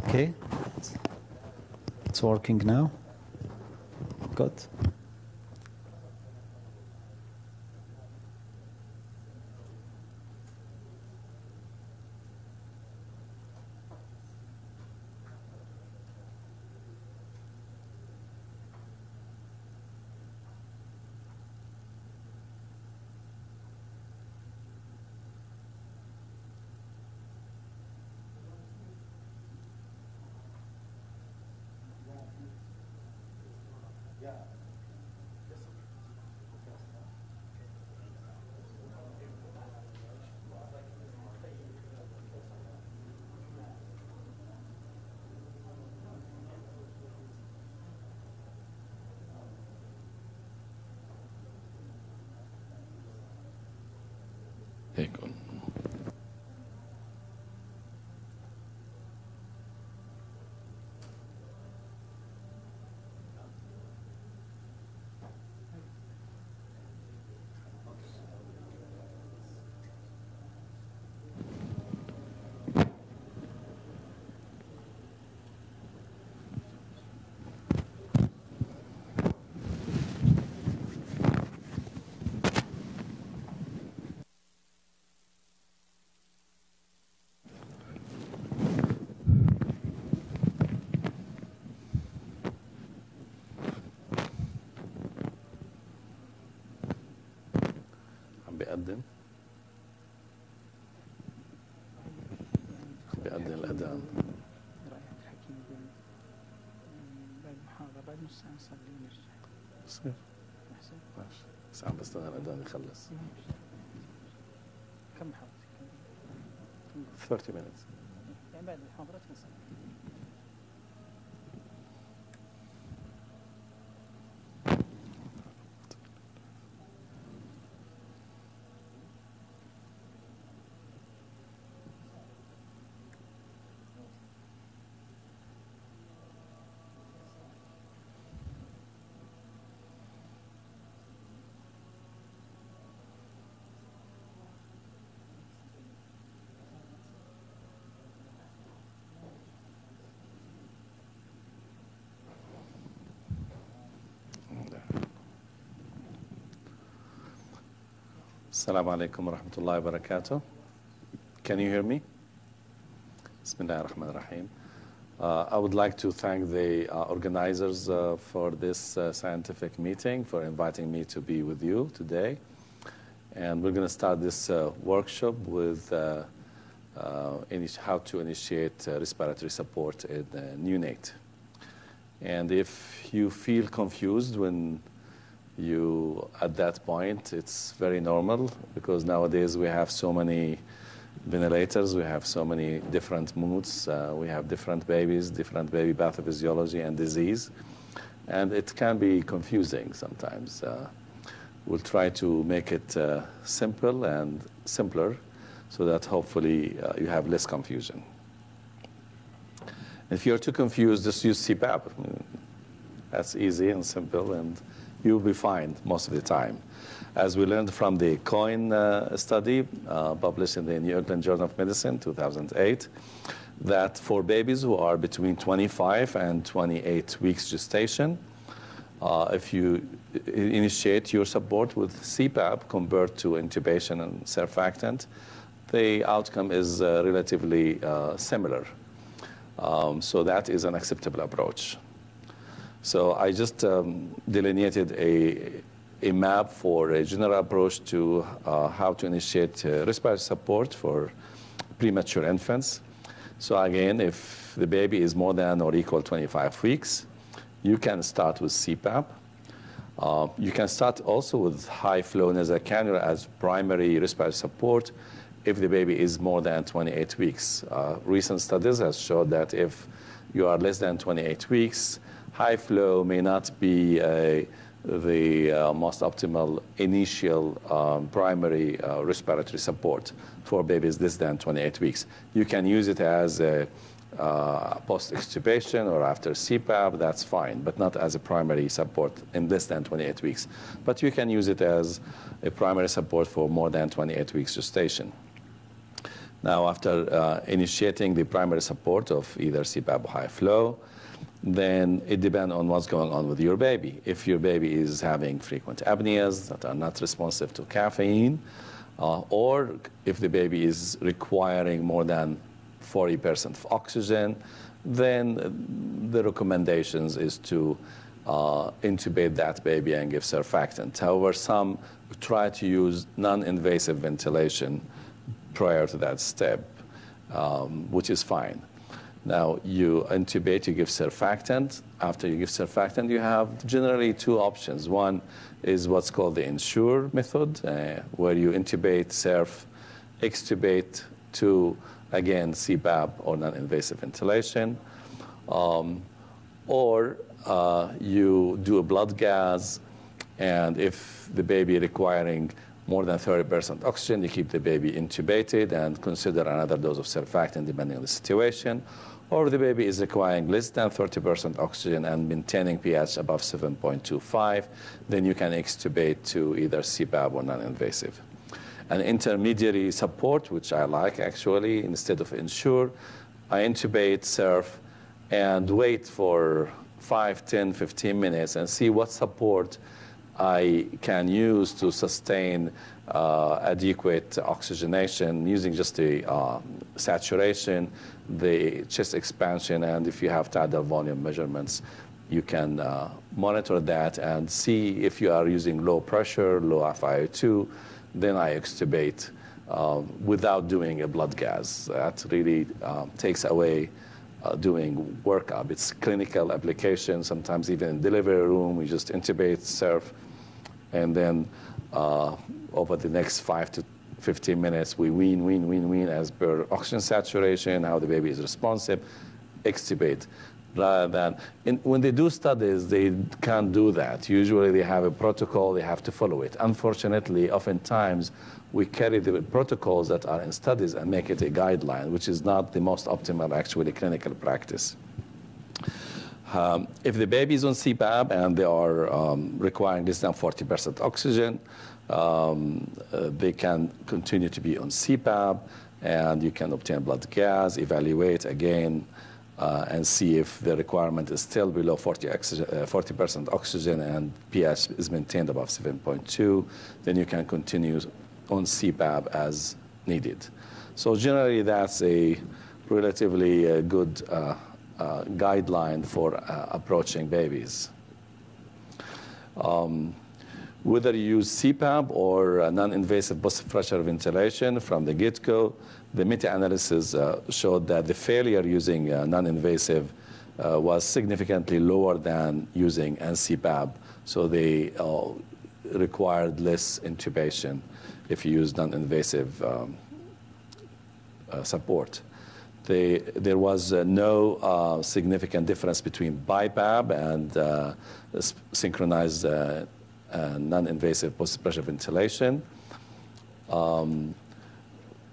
Okay. It's working now. Good. هيك عم بيقدم الأذان. رأيك الحكيم بعد المحاضرة بعد نص ساعة نصلي ونرجع. بصير أحسن. ماشي، بس عم بستنى الأذان يخلص. كم محاضرة؟ 30 minutes. يعني بعد المحاضرة نصلي. Assalamu alaikum wa rahmatullahi wa barakatuh. Can you hear me? Bismillah ar-Rahman ar-Rahim. I would like to thank the organizers for this scientific meeting, for inviting me to be with you today. And we're going to start this workshop with how to initiate respiratory support in neonate. And if you feel confused when you at that point, it's very normal, because nowadays we have so many ventilators, we have so many different moods, we have different babies, different baby pathophysiology and disease, and it can be confusing sometimes. We'll try to make it simple and simpler so that hopefully you have less confusion. If you're too confused, just use CPAP. I mean, that's easy and simple, and you'll be fine most of the time. As we learned from the COIN study published in the New England Journal of Medicine, 2008, that for babies who are between 25 and 28 weeks gestation, if you initiate your support with CPAP compared to intubation and surfactant, the outcome is relatively similar. So that is an acceptable approach. So I just delineated a map for a general approach to how to initiate respiratory support for premature infants. So again, if the baby is more than or equal 25 weeks, you can start with CPAP. You can start also with high-flow nasal cannula as primary respiratory support if the baby is more than 28 weeks. Recent studies have showed that if you are less than 28 weeks, high flow may not be the most optimal initial primary respiratory support for babies less than 28 weeks. You can use it as a post-extubation or after CPAP, that's fine, but not as a primary support in less than 28 weeks. But you can use it as a primary support for more than 28 weeks gestation. Now, after initiating the primary support of either CPAP or high flow, then it depends on what's going on with your baby. If your baby is having frequent apneas that are not responsive to caffeine, or if the baby is requiring more than 40% of oxygen, then the recommendations is to intubate that baby and give surfactant. However, some try to use non-invasive ventilation prior to that step, which is fine. Now, you intubate, you give surfactant. After you give surfactant, you have generally two options. One is what's called the Ensure method, where you intubate, surf, extubate to, again, CPAP or non-invasive ventilation. Or you do a blood gas, and if the baby requiring more than 30% oxygen, you keep the baby intubated and consider another dose of surfactant depending on the situation. Or the baby is requiring less than 30% oxygen and maintaining pH above 7.25, then you can extubate to either CPAP or non-invasive. An intermediary support, which I like actually, instead of Ensure, I intubate, surf, and wait for 5, 10, 15 minutes and see what support I can use to sustain adequate oxygenation using just the saturation, the chest expansion, and if you have tidal volume measurements, you can monitor that and see if you are using low pressure, low FiO2, then I extubate without doing a blood gas. That really takes away doing workup. It's clinical application, sometimes even in delivery room, we just intubate, surf, and then over the next 5 to 15 minutes, we wean as per oxygen saturation, how the baby is responsive, extubate. Rather than, when they do studies, they can't do that. Usually they have a protocol, they have to follow it. Unfortunately, oftentimes, we carry the protocols that are in studies and make it a guideline, which is not the most optimal, actually, clinical practice. If the baby is on CPAP and they are requiring less than 40% oxygen, they can continue to be on CPAP, and you can obtain blood gas, evaluate again, and see if the requirement is still below 40% oxygen and pH is maintained above 7.2, then you can continue on CPAP as needed. So generally, that's a relatively good guideline for approaching babies. Whether you use CPAP or non-invasive post-pressure ventilation from the get-go, the meta-analysis showed that the failure using non-invasive was significantly lower than using NCPAP, so they required less intubation if you use non-invasive support. There was no significant difference between BiPAP and synchronized non-invasive post-pressure ventilation.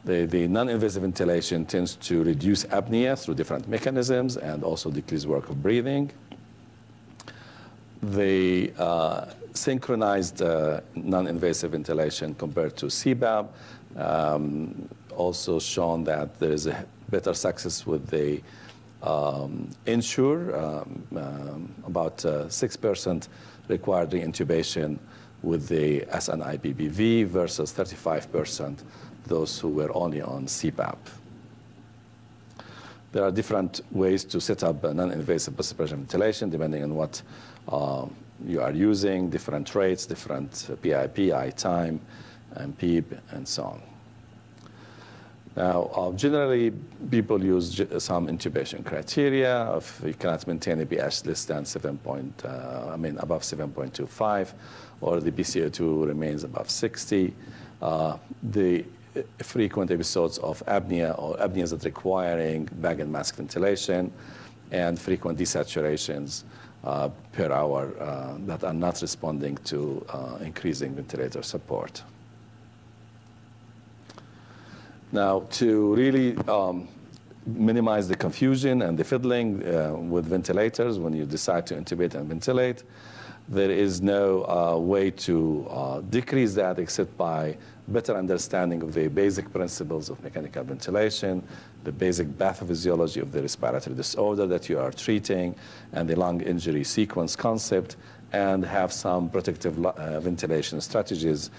The non-invasive ventilation tends to reduce apnea through different mechanisms and also decrease work of breathing. The synchronized non-invasive ventilation compared to CPAP also shown that there is a better success with the Ensure, about 6% required intubation with the SNIPBV versus 35% those who were only on CPAP. There are different ways to set up non-invasive post-pressure ventilation depending on what you are using, different rates, different PIP, I time, and PEEP, and so on. Now, generally, people use some intubation criteria. If you cannot maintain a pH less than above 7.25, or the PCO2 remains above 60, the frequent episodes of apnea or apneas that requiring bag and mask ventilation, and frequent desaturations per hour that are not responding to increasing ventilator support. Now, to really minimize the confusion and the fiddling with ventilators when you decide to intubate and ventilate, There is no way to decrease that except by better understanding of the basic principles of mechanical ventilation, the basic pathophysiology of the respiratory disorder that you are treating, and the lung injury sequence concept, and have some protective ventilation strategies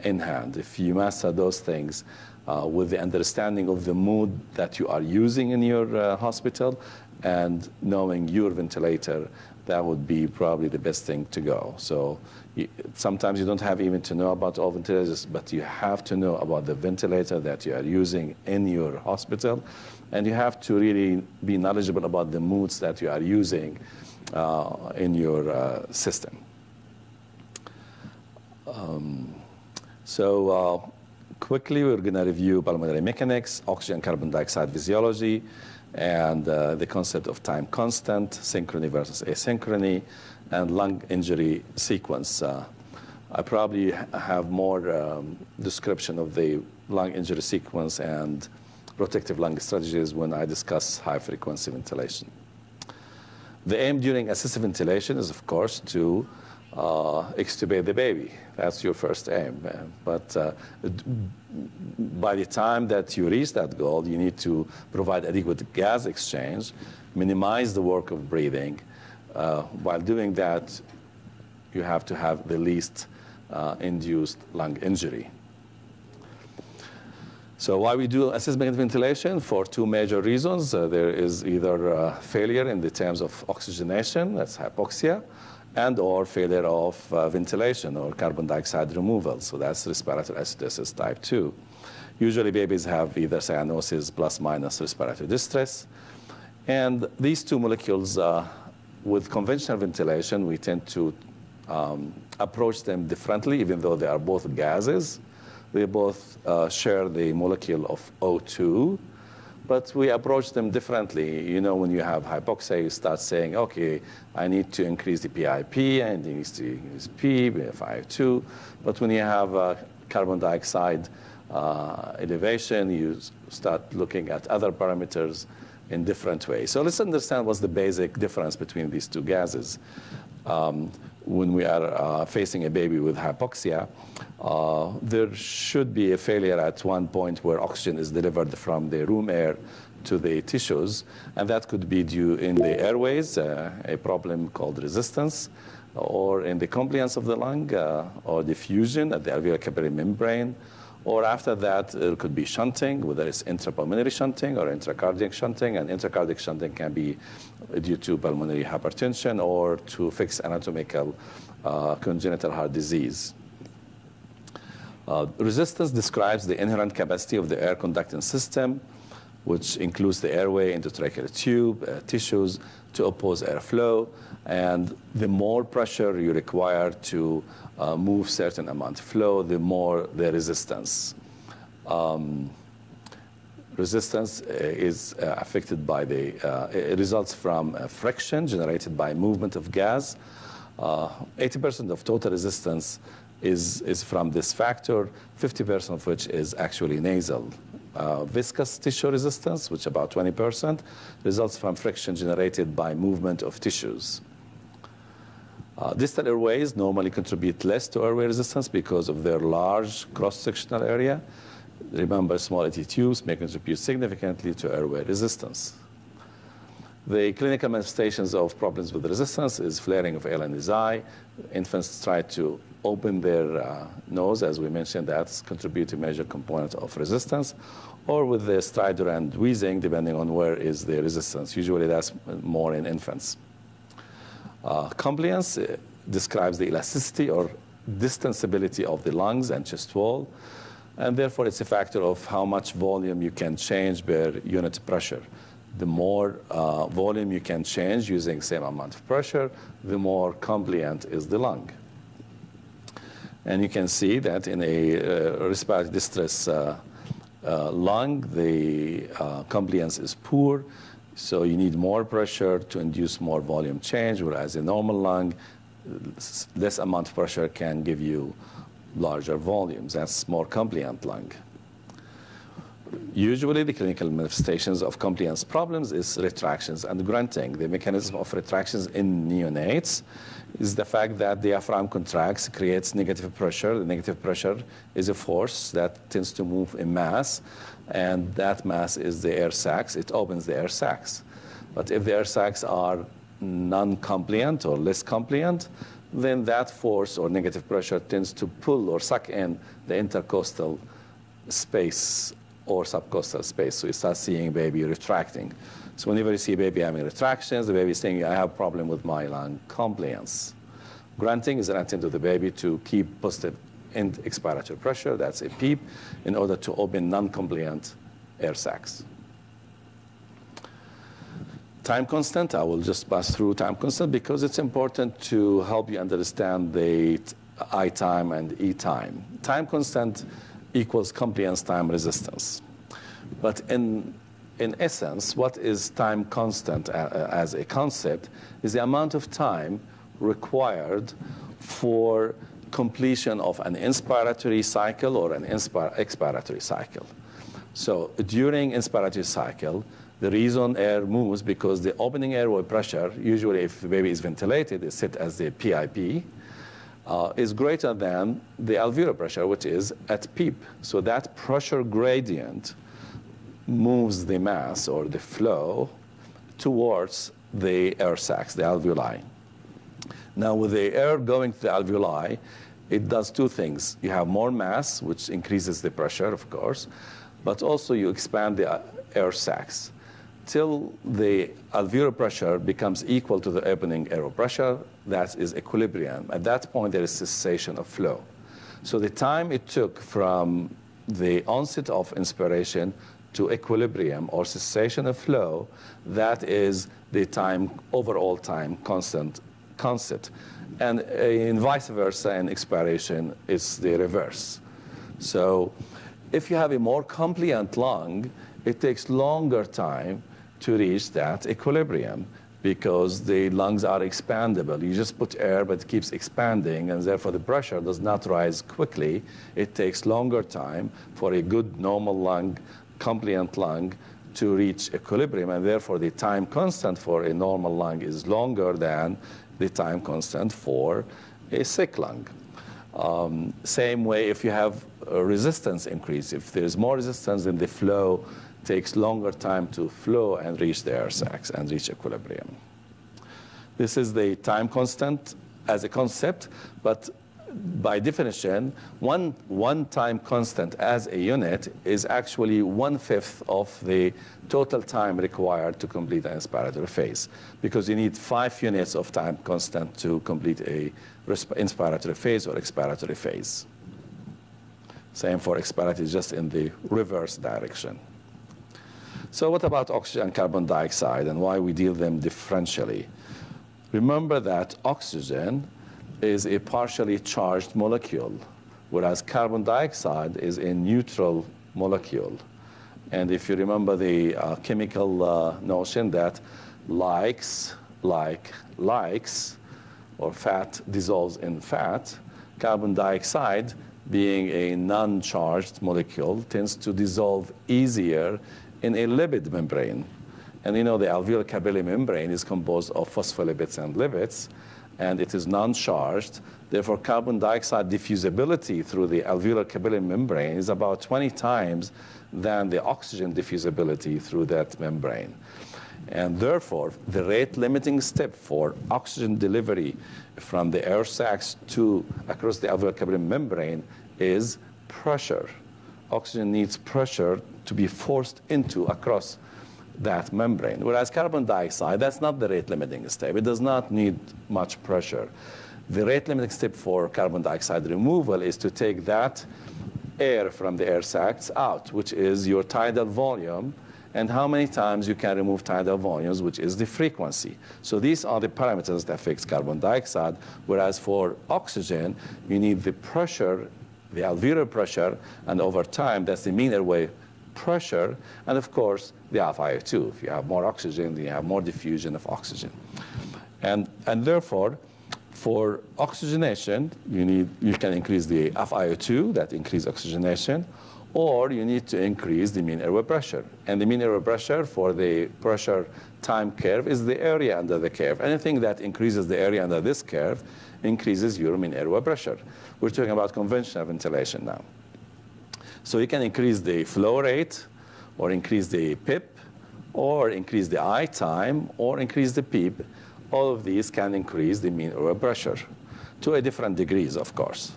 in hand. If you master those things with the understanding of the mood that you are using in your hospital and knowing your ventilator, that would be probably the best thing to go. So sometimes you don't have even to know about all ventilators, but you have to know about the ventilator that you are using in your hospital, and you have to really be knowledgeable about the moods that you are using in your system. Quickly, we're going to review pulmonary mechanics, oxygen and carbon dioxide physiology, and the concept of time constant, synchrony versus asynchrony, and lung injury sequence. I probably have more description of the lung injury sequence and protective lung strategies when I discuss high-frequency ventilation. The aim during assisted ventilation is, of course, to extubate the baby. That's your first aim. But by the time that you reach that goal, you need to provide adequate gas exchange, minimize the work of breathing. While doing that, you have to have the least induced lung injury. So why we do assisted ventilation? For two major reasons. There is either failure in the terms of oxygenation, that's hypoxia, and or failure of ventilation or carbon dioxide removal. So that's respiratory acidosis type 2. Usually babies have either cyanosis plus minus respiratory distress. And these two molecules, with conventional ventilation, we tend to approach them differently, even though they are both gases. They both share the molecule of O2, but we approach them differently. You know, when you have hypoxia, you start saying, okay, I need to increase the PIP, I need to increase P, FiO2. But when you have carbon dioxide elevation, you start looking at other parameters in different ways. So let's understand what's the basic difference between these two gases. When we are facing a baby with hypoxia, there should be a failure at one point where oxygen is delivered from the room air to the tissues, and that could be due in the airways, a problem called resistance, or in the compliance of the lung, or diffusion at the alveolar capillary membrane, or after that, it could be shunting, whether it's intrapulmonary shunting or intracardiac shunting, and intracardiac shunting can be due to pulmonary hypertension or to fixed anatomical congenital heart disease. Resistance describes the inherent capacity of the air conducting system, which includes the airway, endotracheal tube, tissues, to oppose airflow. And the more pressure you require to move certain amount of flow, the more the resistance. Resistance is affected by it results from friction generated by movement of gas. 80% of total resistance is from this factor, 50% of which is actually nasal. Viscous tissue resistance, which about 20%, results from friction generated by movement of tissues. Distal airways normally contribute less to airway resistance because of their large cross-sectional area. Remember, small ET tubes may contribute significantly to airway resistance. The clinical manifestations of problems with resistance is flaring of LNSI. Infants try to open their nose, as we mentioned, that's contributing a major component of resistance, or with the stridor and wheezing, depending on where is the resistance. Usually that's more in infants. Compliance describes the elasticity or distensibility of the lungs and chest wall, and therefore it's a factor of how much volume you can change per unit pressure. The more volume you can change using the same amount of pressure, the more compliant is the lung. And you can see that in a respiratory distress lung, the compliance is poor. So you need more pressure to induce more volume change, whereas a normal lung, less amount of pressure can give you larger volumes. That's more compliant lung. usually the clinical manifestations of compliance problems is retractions and grunting. The mechanism of retractions in neonates is the fact that the diaphragm contracts, creates negative pressure. The negative pressure is a force that tends to move in mass, and that mass is the air sacs. It opens the air sacs. But if the air sacs are non-compliant or less compliant, then that force or negative pressure tends to pull or suck in the intercostal space or subcostal space. So you start seeing baby retracting. So whenever you see a baby having retractions, the baby is saying, I have a problem with my lung compliance. Grunting is an attempt of the baby to keep positive end expiratory pressure, that's a PEEP, in order to open non-compliant air sacs. Time constant, I will just pass through time constant because it's important to help you understand the I time and E time. Time constant equals compliance time resistance. But in essence, what is time constant as a concept is the amount of time required for completion of an inspiratory cycle or an expiratory cycle. So during inspiratory cycle, the reason air moves because the opening airway pressure, usually if the baby is ventilated, is set as the PIP, is greater than the alveolar pressure, which is at PEEP. So that pressure gradient moves the mass or the flow towards the air sacs, the alveoli. Now, with the air going to the alveoli, it does two things. You have more mass, which increases the pressure, of course, but also you expand the air sacs till the alveolar pressure becomes equal to the opening airway pressure. That is equilibrium. At that point, there is cessation of flow. So the time it took from the onset of inspiration to equilibrium or cessation of flow, that is the time, overall time constant concept. And in vice versa, in expiration, it's the reverse. So if you have a more compliant lung, it takes longer time to reach that equilibrium because the lungs are expandable. You just put air, but it keeps expanding, and therefore the pressure does not rise quickly. It takes longer time for a good normal lung, compliant lung, to reach equilibrium, and therefore the time constant for a normal lung is longer than the time constant for a sick lung. Same way if you have a resistance increase. If there's more resistance, then the flow takes longer time to flow and reach the air sacs and reach equilibrium. This is the time constant as a concept, but by definition, one time constant as a unit is actually 1/5 of the total time required to complete an inspiratory phase, because you need 5 units of time constant to complete a inspiratory phase or expiratory phase. Same for expiratory, just in the reverse direction. So what about oxygen and carbon dioxide and why we deal them differentially? Remember that oxygen is a partially charged molecule, whereas carbon dioxide is a neutral molecule. And if you remember the chemical notion that likes, or fat dissolves in fat, carbon dioxide, being a non-charged molecule, tends to dissolve easier in a lipid membrane. And you know the alveolar capillary membrane is composed of phospholipids and lipids, and it is non-charged. Therefore, carbon dioxide diffusibility through the alveolar capillary membrane is about 20 times than the oxygen diffusibility through that membrane. And therefore, the rate-limiting step for oxygen delivery from the air sacs to across the alveolar capillary membrane is pressure. Oxygen needs pressure to be forced into across that membrane. Whereas carbon dioxide, that's not the rate-limiting step. It does not need much pressure. The rate-limiting step for carbon dioxide removal is to take that air from the air sacs out, which is your tidal volume, and how many times you can remove tidal volumes, which is the frequency. So these are the parameters that affect carbon dioxide, whereas for oxygen, you need the pressure, the alveolar pressure, and over time, that's the mean airway pressure, and of course, the FiO2. If you have more oxygen, then you have more diffusion of oxygen. And therefore, for oxygenation, you can increase the FiO2, that increase oxygenation, or you need to increase the mean airway pressure. And the mean airway pressure for the pressure time curve is the area under the curve. Anything that increases the area under this curve increases your mean airway pressure. We're talking about conventional ventilation now. So you can increase the flow rate, or increase the PIP, or increase the I time, or increase the PEEP. All of these can increase the mean airway pressure to a different degrees, of course.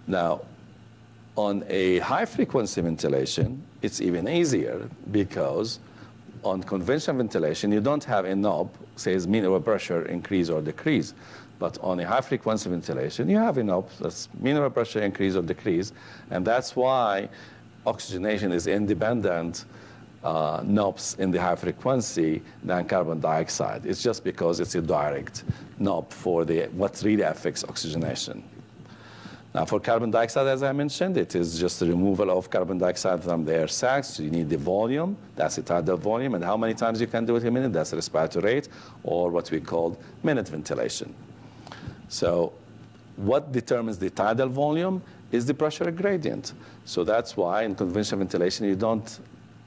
Now, on a high-frequency ventilation, it's even easier because on conventional ventilation, you don't have a knob says mean airway pressure increase or decrease. But on a high-frequency ventilation, you have a knob that's mean airway pressure increase or decrease, and that's why oxygenation is independent knobs in the high frequency than carbon dioxide. It's just because it's a direct knob for what really affects oxygenation. Now, for carbon dioxide, as I mentioned, it is just the removal of carbon dioxide from the air sacs. So you need the volume, that's the tidal volume, and how many times you can do it a minute, that's the respiratory rate, or what we call minute ventilation. So what determines the tidal volume is the pressure gradient. So that's why in conventional ventilation,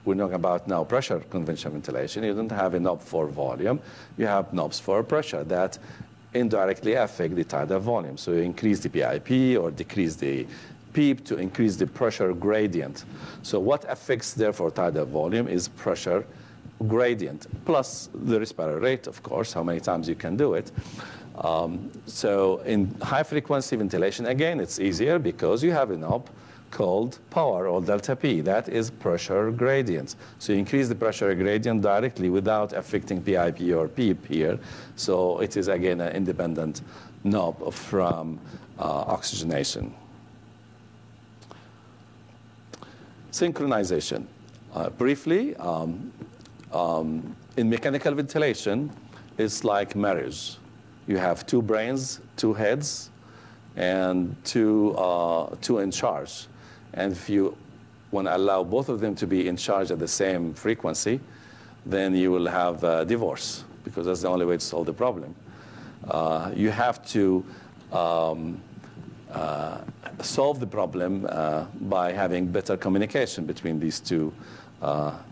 we're talking about now pressure conventional ventilation, you don't have a knob for volume, you have knobs for pressure that indirectly affect the tidal volume. So you increase the PIP or decrease the PEEP to increase the pressure gradient. So what affects therefore tidal volume is pressure gradient plus the respiratory rate, of course, how many times you can do it. So in high frequency ventilation, again, it's easier because you have a knob called power or delta P. That is pressure gradient. So you increase the pressure gradient directly without affecting PIP or PEEP here. So it is, again, an independent knob from oxygenation. Synchronization. Briefly, in mechanical ventilation, it's like marriage. You have two brains, two heads, and two in charge. And if you want to allow both of them to be in charge at the same frequency, then you will have divorce, because that's the only way to solve the problem. You have to solve the problem by having better communication between these two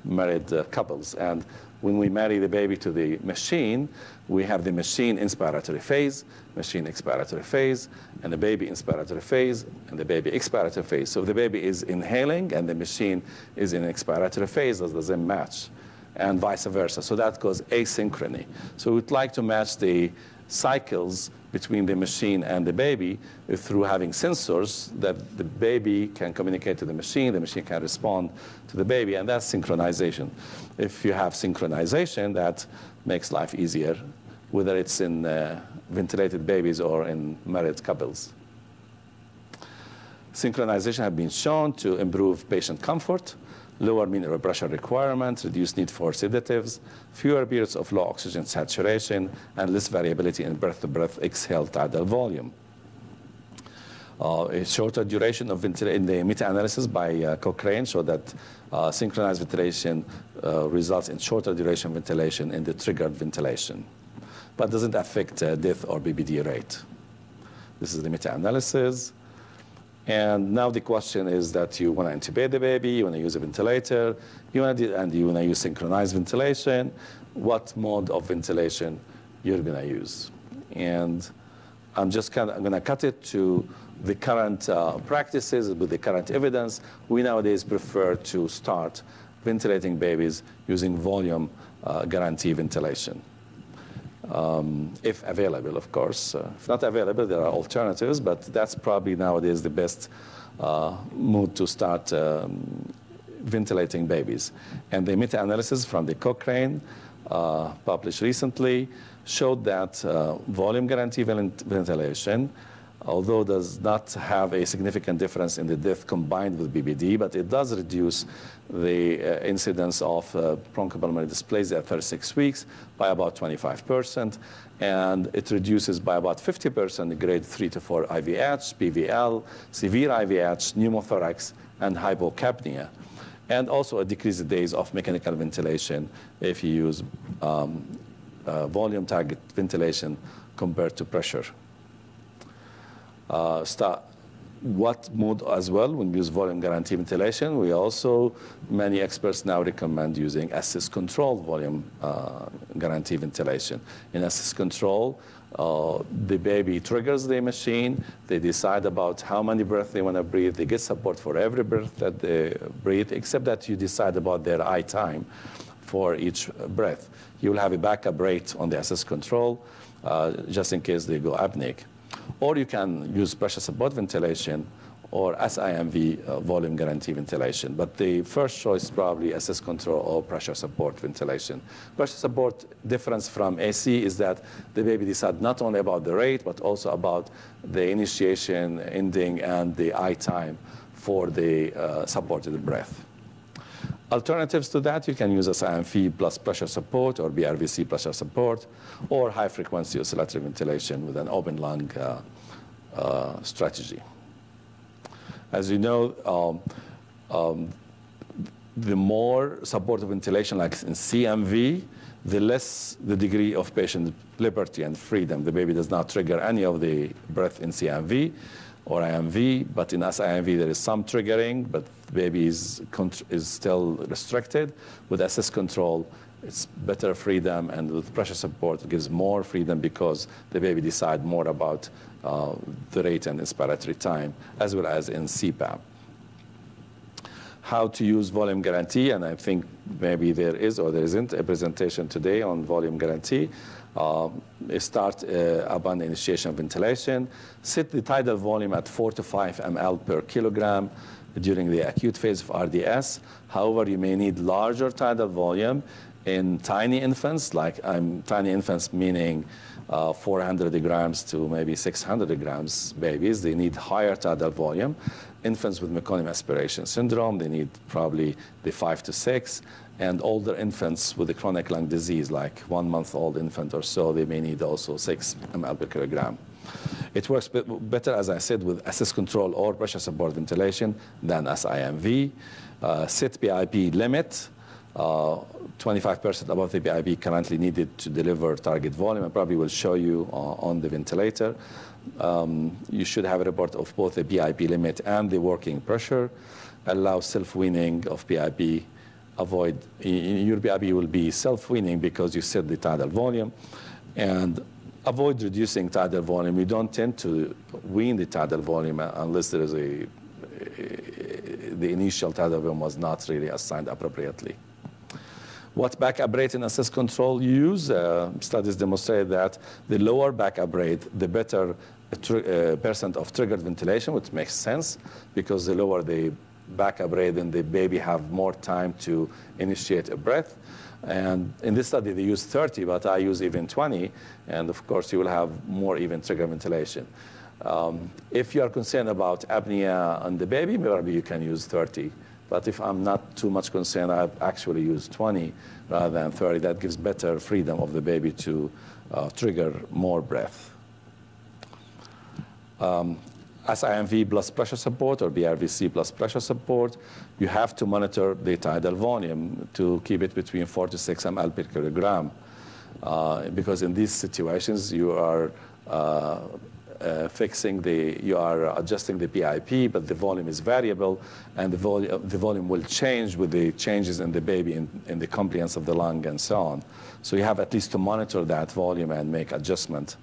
married couples. And when we marry the baby to the machine, we have the machine inspiratory phase, machine expiratory phase, and the baby inspiratory phase, and the baby expiratory phase. So if the baby is inhaling and the machine is in expiratory phase, that doesn't match, and vice versa. So that goes asynchrony. So we'd like to match the cycles between the machine and the baby through having sensors that the baby can communicate to the machine can respond to the baby, and that's synchronization. If you have synchronization, that makes life easier, whether it's in ventilated babies or in married couples. Synchronization has been shown to improve patient comfort, lower mean airway pressure requirement, reduced need for sedatives, fewer periods of low oxygen saturation, and less variability in breath-to-breath exhale tidal volume. A shorter duration of ventilation, in the meta-analysis by Cochrane showed that synchronized ventilation results in shorter duration ventilation in the triggered ventilation, but doesn't affect death or BBD rate. This is the meta-analysis. And now the question is that you want to intubate the baby, you want to use a ventilator, you want to use synchronized ventilation. What mode of ventilation you're going to use? And I'm going to cut it to the current practices with the current evidence. We nowadays prefer to start ventilating babies using volume guarantee ventilation. If available, of course. If not available, there are alternatives, but that's probably nowadays the best mode to start ventilating babies. And the meta-analysis from the Cochrane, published recently, showed that volume guarantee ventilation, although does not have a significant difference in the death combined with BBD, but it does reduce the incidence of bronchopulmonary dysplasia at 36 weeks by about 25%, and it reduces by about 50% grade 3 to 4 IVH, PVL, severe IVH, pneumothorax, and hypocapnia. And also it decreases the days of mechanical ventilation if you use volume target ventilation compared to pressure. what mode as well when we use volume guarantee ventilation? Many experts now recommend using assist control volume guarantee ventilation. In assist control, the baby triggers the machine. They decide about how many breaths they want to breathe. They get support for every breath that they breathe, except that you decide about their eye time for each breath. You will have a backup rate on the assist control just in case they go apneic. Or you can use pressure support ventilation or SIMV volume guarantee ventilation. But the first choice is probably assist control or pressure support ventilation. Pressure support difference from AC is that the baby decides not only about the rate, but also about the initiation, ending, and the eye time for the supported breath. Alternatives to that, you can use SIMV plus pressure support or BRVC pressure support or high-frequency oscillatory ventilation with an open lung strategy. As you know, the more supportive ventilation, like in CMV, the less the degree of patient liberty and freedom. The baby does not trigger any of the breath in CMV or IMV, but in SIMV there is some triggering, but the baby is still restricted. With assist control, it's better freedom, and with pressure support, it gives more freedom because the baby decides more about the rate and inspiratory time, as well as in CPAP. How to use volume guarantee, and I think maybe there is or there isn't a presentation today on volume guarantee. Start upon initiation of ventilation. Set the tidal volume at 4 to 5 ml per kilogram during the acute phase of RDS. However, you may need larger tidal volume in tiny infants, tiny infants meaning 400 grams to maybe 600 grams babies. They need higher tidal volume. Infants with meconium aspiration syndrome, they need probably the 5 to 6. And older infants with a chronic lung disease, like 1 month-old infant or so, they may need also 6 ml per kilogram. It works better, as I said, with assist control or pressure support ventilation than SIMV. Set PIP limit, 25% above the PIP currently needed to deliver target volume. I probably will show you on the ventilator. You should have a report of both the PIP limit and the working pressure. Allow self-weaning of PIP. Avoid, your PIP will be self-weaning because you set the tidal volume. And avoid reducing tidal volume. You don't tend to wean the tidal volume unless there is the initial tidal volume was not really assigned appropriately. What backup rate in assist control you use? Studies demonstrate that the lower backup rate, the better percent of triggered ventilation, which makes sense because the lower the backup rate, then the baby have more time to initiate a breath. And in this study, they use 30, but I use even 20. And of course, you will have more even trigger ventilation. If you are concerned about apnea on the baby, maybe you can use 30. But if I'm not too much concerned, I actually use 20 rather than 30. That gives better freedom of the baby to trigger more breath. SIMV plus pressure support or BRVC plus pressure support, you have to monitor the tidal volume to keep it between 4 to 6 ml per kilogram. Because in these situations, you are you are adjusting the PIP, but the volume is variable, and the volume will change with the changes in the baby, in the compliance of the lung, and so on. So you have at least to monitor that volume and make adjustment.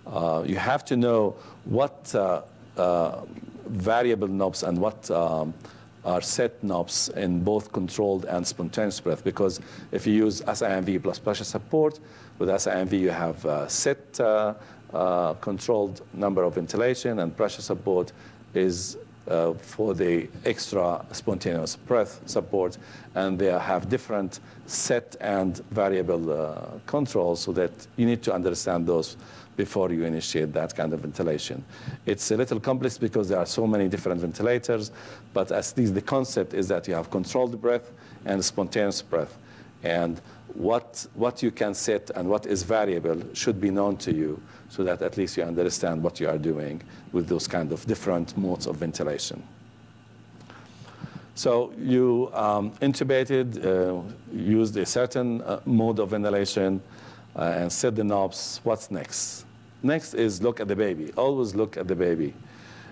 You have to know what variable knobs and what are set knobs in both controlled and spontaneous breath, because if you use SIMV plus pressure support, with SIMV you have set controlled number of ventilation, and pressure support is for the extra spontaneous breath support, and they have different set and variable controls, so that you need to understand those before you initiate that kind of ventilation. It's a little complex because there are so many different ventilators, but the concept is that you have controlled breath and spontaneous breath. And what you can set and what is variable should be known to you, so that at least you understand what you are doing with those kind of different modes of ventilation. So you intubated, used a certain mode of ventilation, and set the knobs. What's next? Next is look at the baby. Always look at the baby.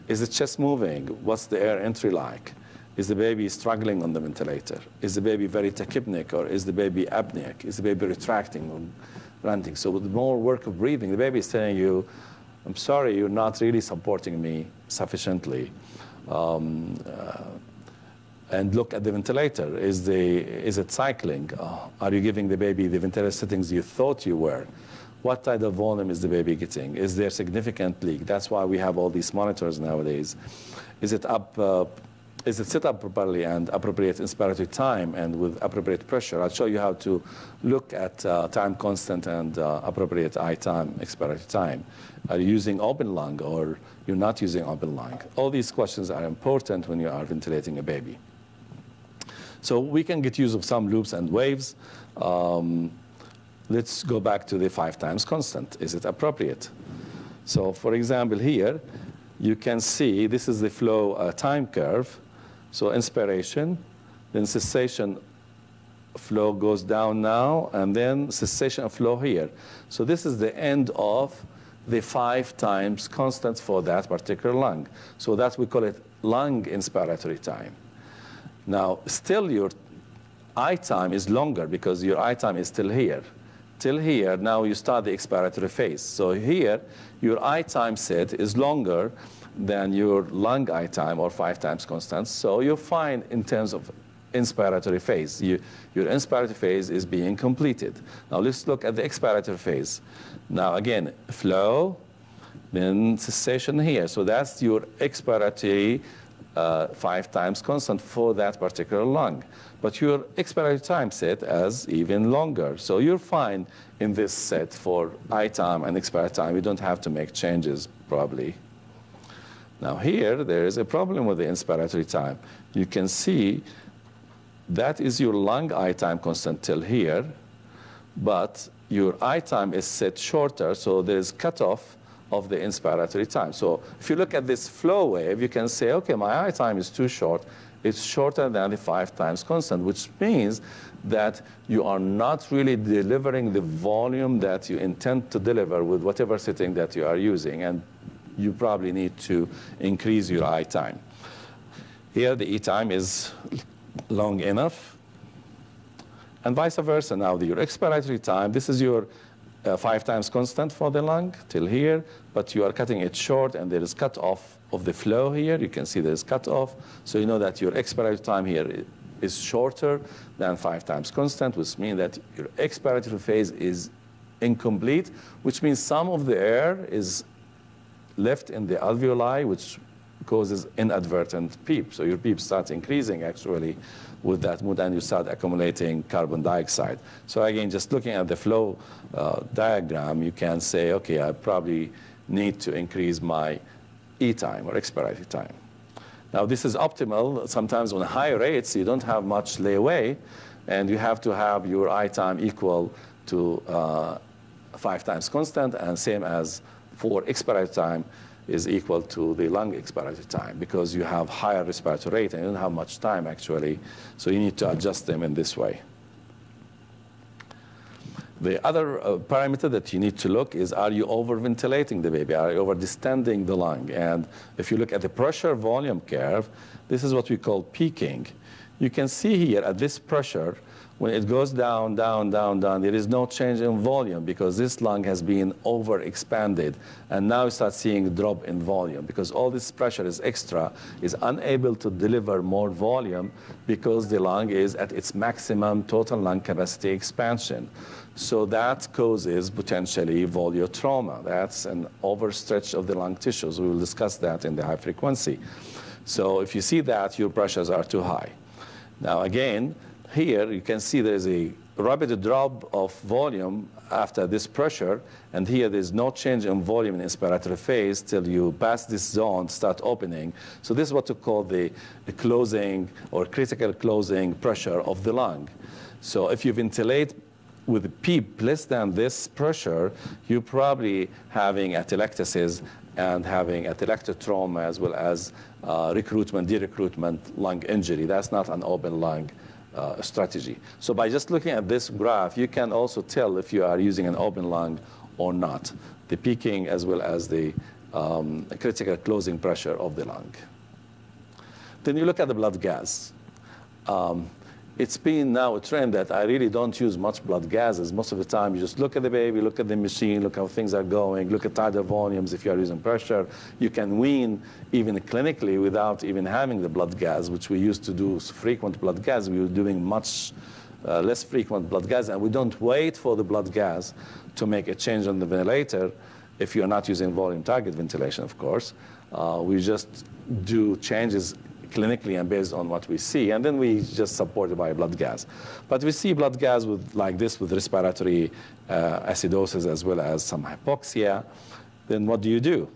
Is the chest moving? What's the air entry like? Is the baby struggling on the ventilator? Is the baby very tachypnic, or is the baby apneic? Is the baby retracting or ranting? So with more work of breathing, the baby is telling you, I'm sorry, you're not really supporting me sufficiently. And look at the ventilator. Is it cycling? Are you giving the baby the ventilator settings you thought you were? What type of volume is the baby getting? Is there significant leak? That's why we have all these monitors nowadays. Is it set up properly and appropriate inspiratory time and with appropriate pressure? I'll show you how to look at time constant and appropriate I time, expiratory time. Are you using open lung or you're not using open lung? All these questions are important when you are ventilating a baby. So we can get use of some loops and waves. Let's go back to the 5 times constant. Is it appropriate? So for example, here, you can see this is the flow time curve. So inspiration, then cessation flow goes down now, and then cessation of flow here. So this is the end of the 5 times constant for that particular lung. So that we call it lung inspiratory time. Now, still your I time is longer because your I time is still here. Till here, now you start the expiratory phase. So here, your I time set is longer than your lung I time, or 5 times constant. So you're fine in terms of inspiratory phase. Your inspiratory phase is being completed. Now let's look at the expiratory phase. Now again, flow, then cessation here. So that's your expiratory 5 times constant for that particular lung. But your expiratory time set as even longer. So you're fine in this set for I time and expiratory time. You don't have to make changes probably. Now here, there is a problem with the inspiratory time. You can see that is your lung I time constant till here, but your I time is set shorter, so there is cutoff of the inspiratory time. So if you look at this flow wave, you can say, okay, my I time is too short. It's shorter than the 5 times constant, which means that you are not really delivering the volume that you intend to deliver with whatever setting that you are using, and you probably need to increase your I time. Here, the E time is long enough, and vice versa. Now, your expiratory time, this is your 5 times constant for the lung till here, but you are cutting it short, and there is cut off of the flow here. You can see there is cut off, so you know that your expiratory time here is shorter than 5 times constant, which means that your expiratory phase is incomplete, which means some of the air is left in the alveoli, which causes inadvertent PEEP. So your PEEP starts increasing actually with that mood, and you start accumulating carbon dioxide. So again, just looking at the flow diagram, you can say, okay, I probably need to increase my E time or expiratory time. Now this is optimal. Sometimes on high rates, you don't have much layaway, and you have to have your I time equal to 5 times constant, and same as for expiratory time is equal to the lung expiratory time, because you have higher respiratory rate and you don't have much time actually, so you need to adjust them in this way. The other parameter that you need to look is, are you over-ventilating the baby? Are you over-distending the lung? And if you look at the pressure volume curve, this is what we call peaking. You can see here at this pressure, when it goes down, down, down, down, there is no change in volume because this lung has been over-expanded. And now you start seeing a drop in volume because all this pressure is extra, is unable to deliver more volume because the lung is at its maximum total lung capacity expansion. So that causes potentially voluotrauma. That's an overstretch of the lung tissues. We will discuss that in the high frequency. So if you see that, your pressures are too high. Now again, here you can see there's a rapid drop of volume after this pressure, and here there's no change in volume in inspiratory phase till you pass this zone, start opening. So this is what we call the closing or critical closing pressure of the lung. So if you ventilate with a PEEP less than this pressure, you're probably having atelectasis and having atelectotrauma as well as recruitment, derecruitment lung injury. That's not an open lung strategy. So by just looking at this graph, you can also tell if you are using an open lung or not. The peaking as well as the critical closing pressure of the lung. Then you look at the blood gas. It's been now a trend that I really don't use much blood gases. Most of the time, you just look at the baby, look at the machine, look how things are going, look at tidal volumes if you are using pressure. You can wean even clinically without even having the blood gas, which we used to do frequent blood gas. We were doing much less frequent blood gas, and we don't wait for the blood gas to make a change on the ventilator if you're not using volume target ventilation, of course. We just do changes clinically and based on what we see, and then we just support it by blood gas. But we see blood gas with, like this with respiratory acidosis as well as some hypoxia. Then what do you do?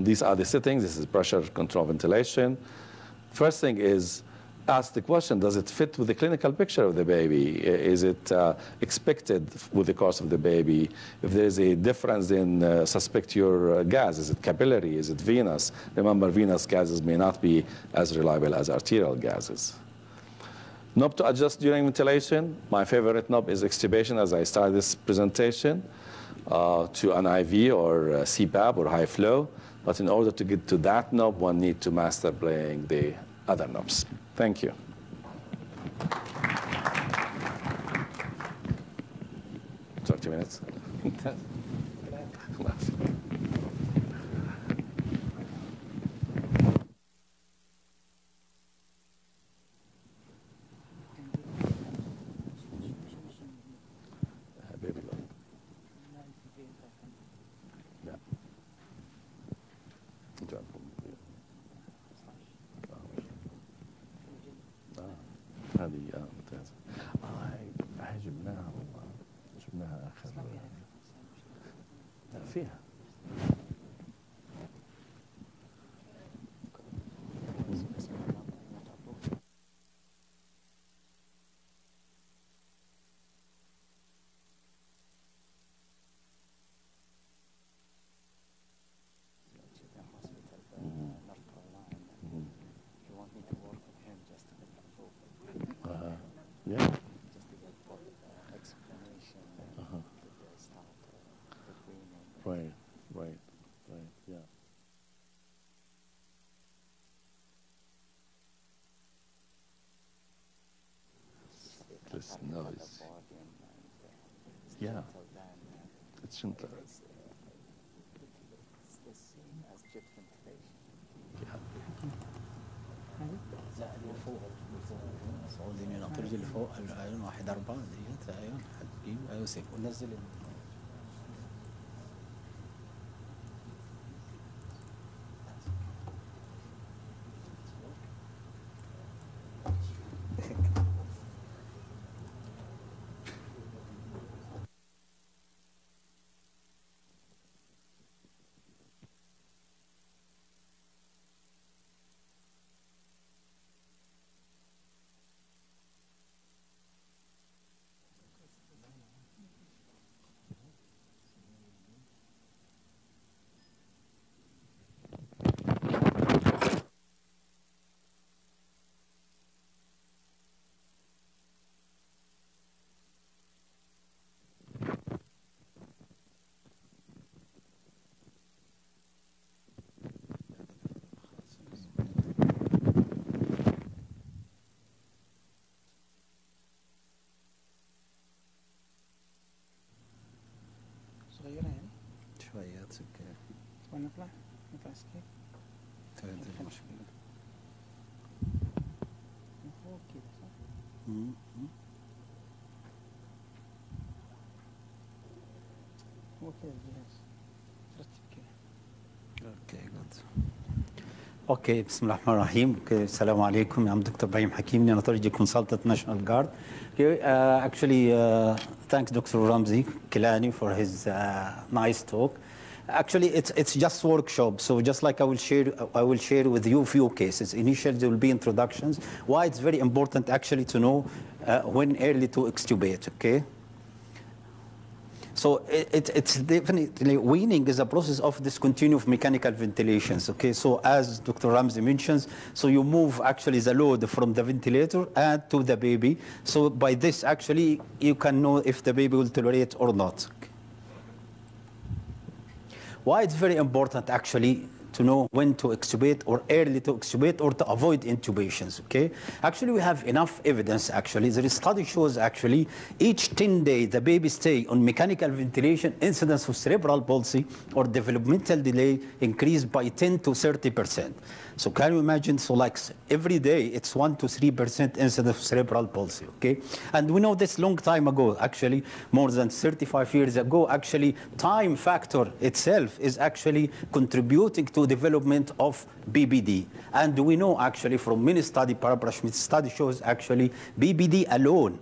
These are the settings. This is pressure control ventilation. First thing is ask the question, does it fit with the clinical picture of the baby? Is it expected with the course of the baby? If there's a difference, then suspect your gas. Is it capillary? Is it venous? Remember, venous gases may not be as reliable as arterial gases. Knob to adjust during ventilation. My favorite knob is extubation, as I started this presentation, to an IV or CPAP or high flow. But in order to get to that knob, one needs to master playing the other knobs. Thank you. 30 minutes. Baby lung. Yeah. هذه ممتازة. هاي جبناها والله، جبناها آخر. لا فيها. Yeah. Just to get explanation the start between. Right, yeah. This noise. Yeah. It's gentler. It's the same as jet ventilation. Yeah. لا اللي فوق صعودين الناطرج اللي فوق ايون 1 4 ديت ايون هتجيب ايوه سيب ونزل صغيرة يعني شوية سكر ونطلع سكيب هذه المشكلة من فوق كده صح؟ هو كده الجهاز ترتب كده. اوكي جود. اوكي بسم الله الرحمن الرحيم. السلام عليكم. I'm Dr. Ibrahim Hakimi, Neonatology Consultant, National Guard. Okay, actually, thanks Dr. Ramzi Kilani for his nice talk. Actually, it's just workshop. So just like I will share with you a few cases. Initially, there will be introductions. Why it's very important actually to know when early to extubate. Okay. So it's definitely weaning is a process of discontinuous mechanical ventilations. Okay, so as Dr. Ramzi mentions, so you move actually the load from the ventilator and to the baby. So by this actually you can know if the baby will tolerate or not. Okay. Why it's very important actually to know when to extubate or early to extubate or to avoid intubations, okay? Actually, we have enough evidence, actually. The study shows, actually, each 10 days, the baby stay on mechanical ventilation, incidence of cerebral palsy or developmental delay increased by 10 to 30%. So can you imagine, so like every day, it's 1 to 3% incidence of cerebral palsy, okay? And we know this long time ago, actually, more than 35 years ago, actually, time factor itself is actually contributing to development of BBD. And we know, actually, from many studies, Barbara Schmidt's study shows, actually, BBD alone,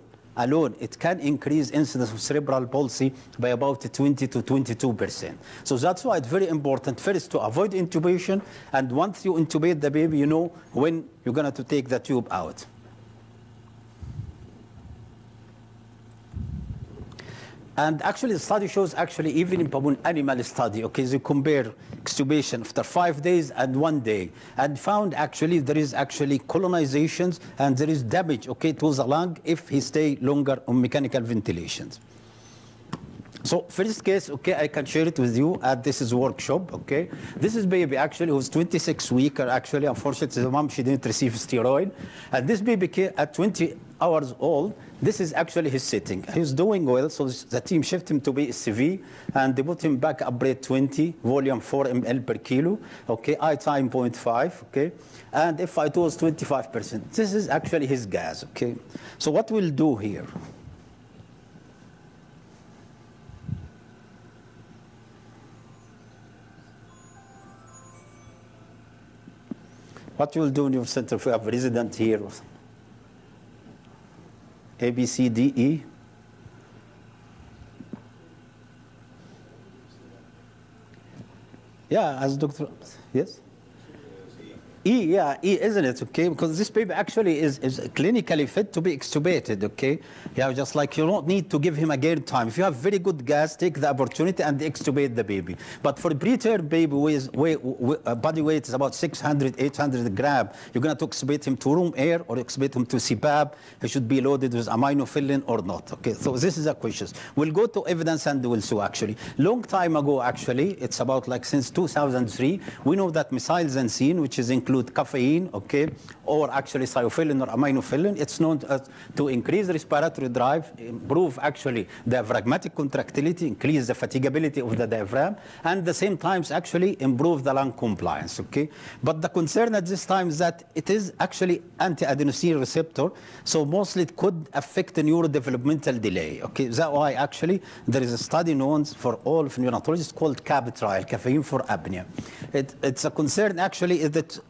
it can increase incidence of cerebral palsy by about 20 to 22%. So that's why it's very important, first, to avoid intubation. And once you intubate the baby, you know when you're going to take the tube out. And actually, the study shows, actually, even in baboon animal study, okay, they compare extubation after 5 days and 1 day, and found, actually, there is actually colonizations and there is damage, okay, to the lung if he stay longer on mechanical ventilations. So first case, okay, I can share it with you at this is workshop, okay. This is baby actually who's 26 weeks, actually, unfortunately, the mom, she didn't receive steroid. And this baby at 20 hours old, this is actually his sitting. He's doing well, so the team shift him to be CV, and they put him back up rate 20, volume 4 ml per kilo, okay, I time 0.5, okay, and FiO2 was 25%. This is actually his gas, okay. So what we'll do here, what you'll do in your center if you have a resident here, A, B, C, D, E. Yeah, as Dr. Yes? E, yeah, E, isn't it, okay? Because this baby actually is clinically fit to be extubated, okay? Yeah, just like you don't need to give him again time. If you have very good gas, take the opportunity and extubate the baby. But for a preterm baby with body weight is about 600, 800 grams, you're going to extubate him to room air or extubate him to CPAP. He should be loaded with aminophylline or not, okay? So this is a question. We'll go to evidence and we'll see, actually. Long time ago, actually, it's about like since 2003, we know that methylxanthine, which is included caffeine, okay, or actually thiophylline or aminophylline, it's known to increase respiratory drive, improve actually diaphragmatic contractility, increase the fatigability of the diaphragm, and at the same time actually improve the lung compliance, okay. But the concern at this time is that it is actually anti-adenosine receptor, so mostly it could affect the neurodevelopmental delay, okay. That's why actually there is a study known for all of neonatologists called CAP trial, caffeine for apnea. It's a concern actually is that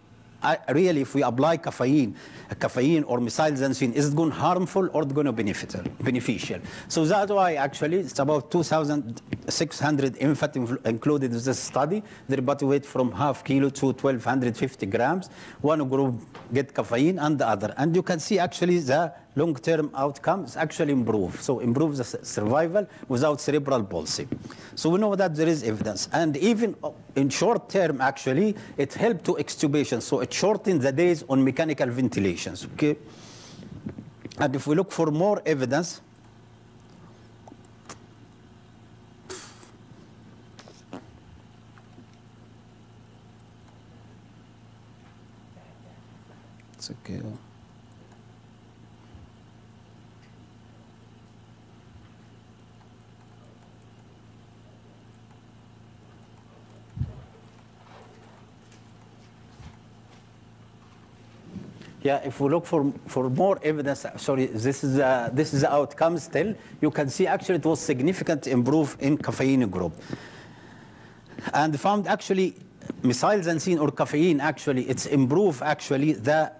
really, if we apply caffeine or methylxanthine, is it going harmful or going to beneficial? So that's why actually it's about 2,600 infant included in this study. Their body weight from half kilo to 1,250 grams. One group get caffeine and the other. And you can see actually the long-term outcomes actually improve. So improve the survival without cerebral palsy. So we know that there is evidence. And even in short term, actually, it helped to extubation. So it shortened the days on mechanical ventilations, okay? And if we look for more evidence, it's okay. Yeah, if we look for more evidence, sorry, this is the outcome still. You can see actually it was significant improve in caffeine group. And found actually methylxanthine or caffeine actually, it's improve actually the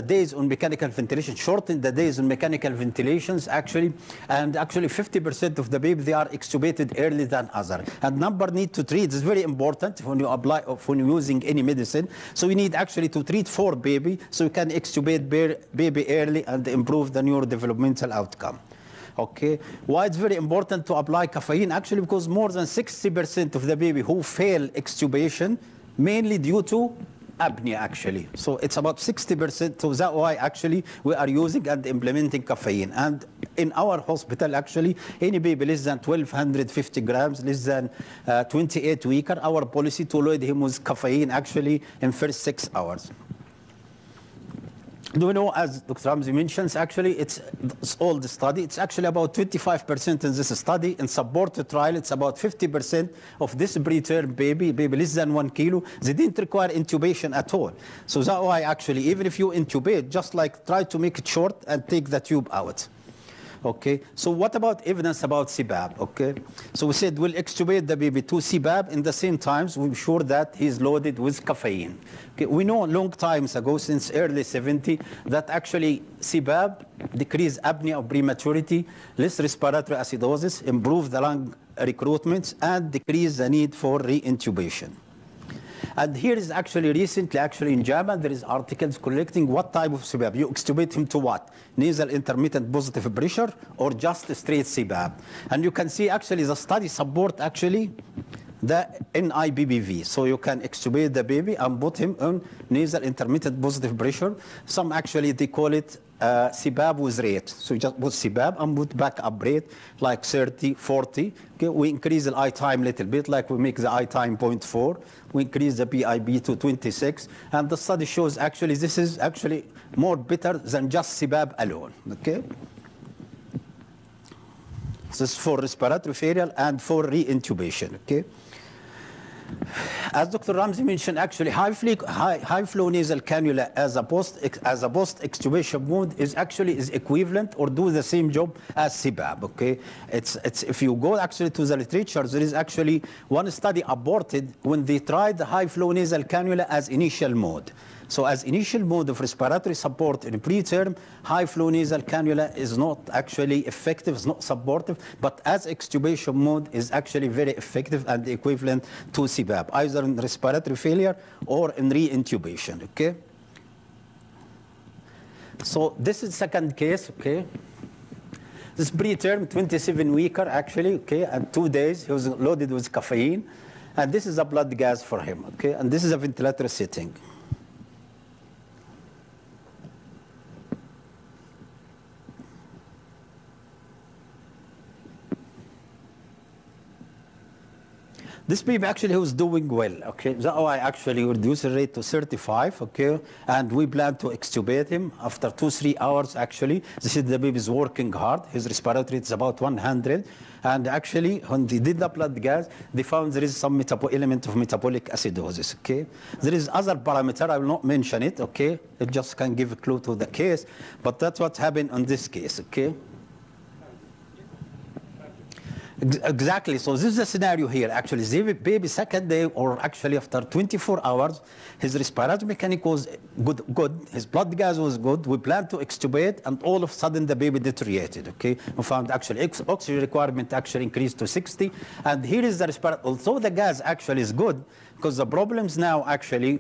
days on mechanical ventilation, shorten the days on mechanical ventilations actually, and actually 50% of the baby, they are extubated earlier than other. And number need to treat is very important when you apply, when you're using any medicine. So you need actually to treat 4 baby, so you can extubate baby early and improve the neurodevelopmental outcome. Okay, why it's very important to apply caffeine? Actually, because more than 60% of the baby who fail extubation, mainly due to apnea actually. So it's about 60%. So that's why actually we are using and implementing caffeine. And in our hospital actually, any baby less than 1,250 grams, less than 28 weeks, our policy to load him with caffeine actually in first 6 hours. Do you know, as Dr. Ramzi mentions, actually, it's all the study. It's actually about 25% in this study. In supported trial, it's about 50% of this preterm baby less than 1 kilo, they didn't require intubation at all. So that's why actually, even if you intubate, just like try to make it short and take the tube out. Okay, so what about evidence about CPAP? Okay, so we said we'll extubate the baby to CPAP in the same times. We're sure that he's loaded with caffeine. Okay, we know long times ago, since early 70, that actually CPAP decrease apnea of prematurity, less respiratory acidosis, improve the lung recruitment, and decrease the need for re-intubation. And here is actually recently, in JAMA, there is articles collecting what type of CPAP. You extubate him to what? Nasal intermittent positive pressure or just straight CPAP? And you can see actually the study support actually the NIBBV. So you can extubate the baby and put him on nasal intermittent positive pressure. Some actually, they call it CPAP with rate. So you just put CPAP and put backup rate like 30, 40. Okay, we increase the I time a little bit, like we make the I time 0.4. We increase the PIB to 26. And the study shows actually this is actually more better than just CPAP alone. Okay. This is for respiratory failure and for re-intubation. Okay. As Dr. Ramzi mentioned, actually high flow nasal cannula as a post extubation mode is equivalent or do the same job as CPAP. Okay, it's if you go actually to the literature, there is actually one study aborted when they tried the high flow nasal cannula as initial mode. So as initial mode of respiratory support in preterm, high flow nasal cannula is not actually effective, it's not supportive, but as extubation mode is actually very effective and equivalent to CPAP, either in respiratory failure or in re-intubation, okay? So this is second case, okay? This preterm, 27-weeker actually, okay, and 2 days, he was loaded with caffeine, and this is a blood gas for him, okay? And this is a ventilator setting. This baby actually was doing well, okay? That's why I actually reduced the rate to 35, okay? And we plan to extubate him after 2-3 hours, actually. This is the baby is working hard. His respiratory rate is about 100. And actually, when they did the blood gas, they found there is some element of metabolic acidosis, okay? There is other parameter, I will not mention it, okay? It just can give a clue to the case, but that's what happened in this case, okay? Exactly. So this is the scenario here. Actually, the baby second day, or actually after 24 hours, his respiratory mechanic was good. His blood gas was good. We planned to extubate, and all of a sudden the baby deteriorated. Okay, we found actually oxygen requirement actually increased to 60, and here is the respiratory. Although the gas actually is good, because the problems now actually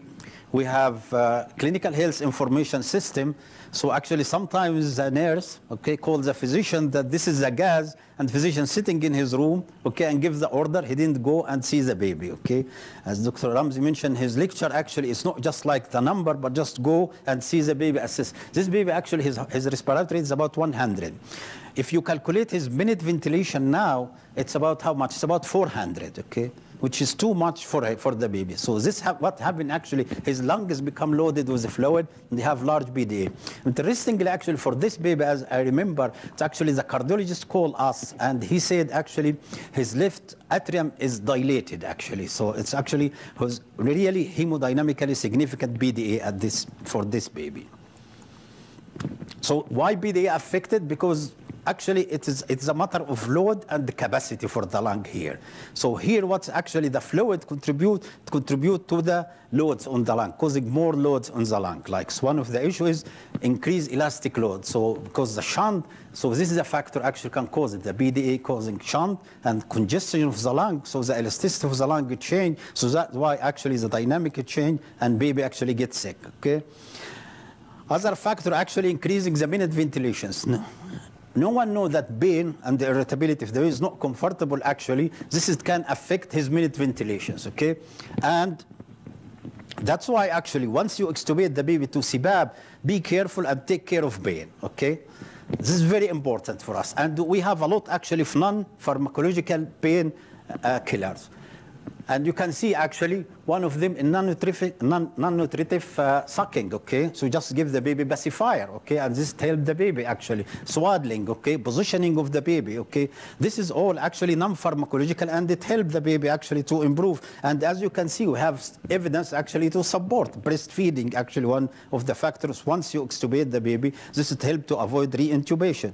we have clinical health information system. So actually sometimes the nurse, okay, calls the physician that this is the gas, and physician sitting in his room, okay, and gives the order. He didn't go and see the baby, okay. As Dr. Ramzi mentioned, his lecture actually is not just like the number, but just go and see the baby, assess. This baby actually, his respiratory rate is about 100. If you calculate his minute ventilation now, it's about how much? It's about 400, okay, which is too much for the baby. So this what happened actually, his lungs become loaded with the fluid, and they have large BDA. Interestingly, actually, for this baby, as I remember, it's actually the cardiologist called us, and he said actually his left atrium is dilated actually. So it's actually was really hemodynamically significant BDA at this for this baby. So why BDA affected? Because actually it's a matter of load and the capacity for the lung here. So here what's actually the fluid contribute to the loads on the lung, causing more loads on the lung. Like so one of the issues is increased elastic load. So because the shunt, so this is a factor actually can cause it, the BDA causing shunt and congestion of the lung. So the elasticity of the lung will change. So that's why actually the dynamic change and baby actually gets sick, okay? Other factor actually increasing the minute ventilations. No one knows that pain and the irritability, if there is not comfortable, actually, can affect his minute ventilations, okay? And That's why actually once you extubate the baby to CPAP, be careful and take care of pain, okay? This is very important for us. And we have a lot actually of non-pharmacological pain killers. And you can see actually one of them in non-nutritive sucking, okay? So just give the baby pacifier, okay? And this help the baby actually. Swaddling, okay? Positioning of the baby, okay? This is all actually non-pharmacological and it helps the baby actually to improve. And as you can see, we have evidence actually to support breastfeeding, actually one of the factors. Once you extubate the baby, this will help to avoid re-intubation.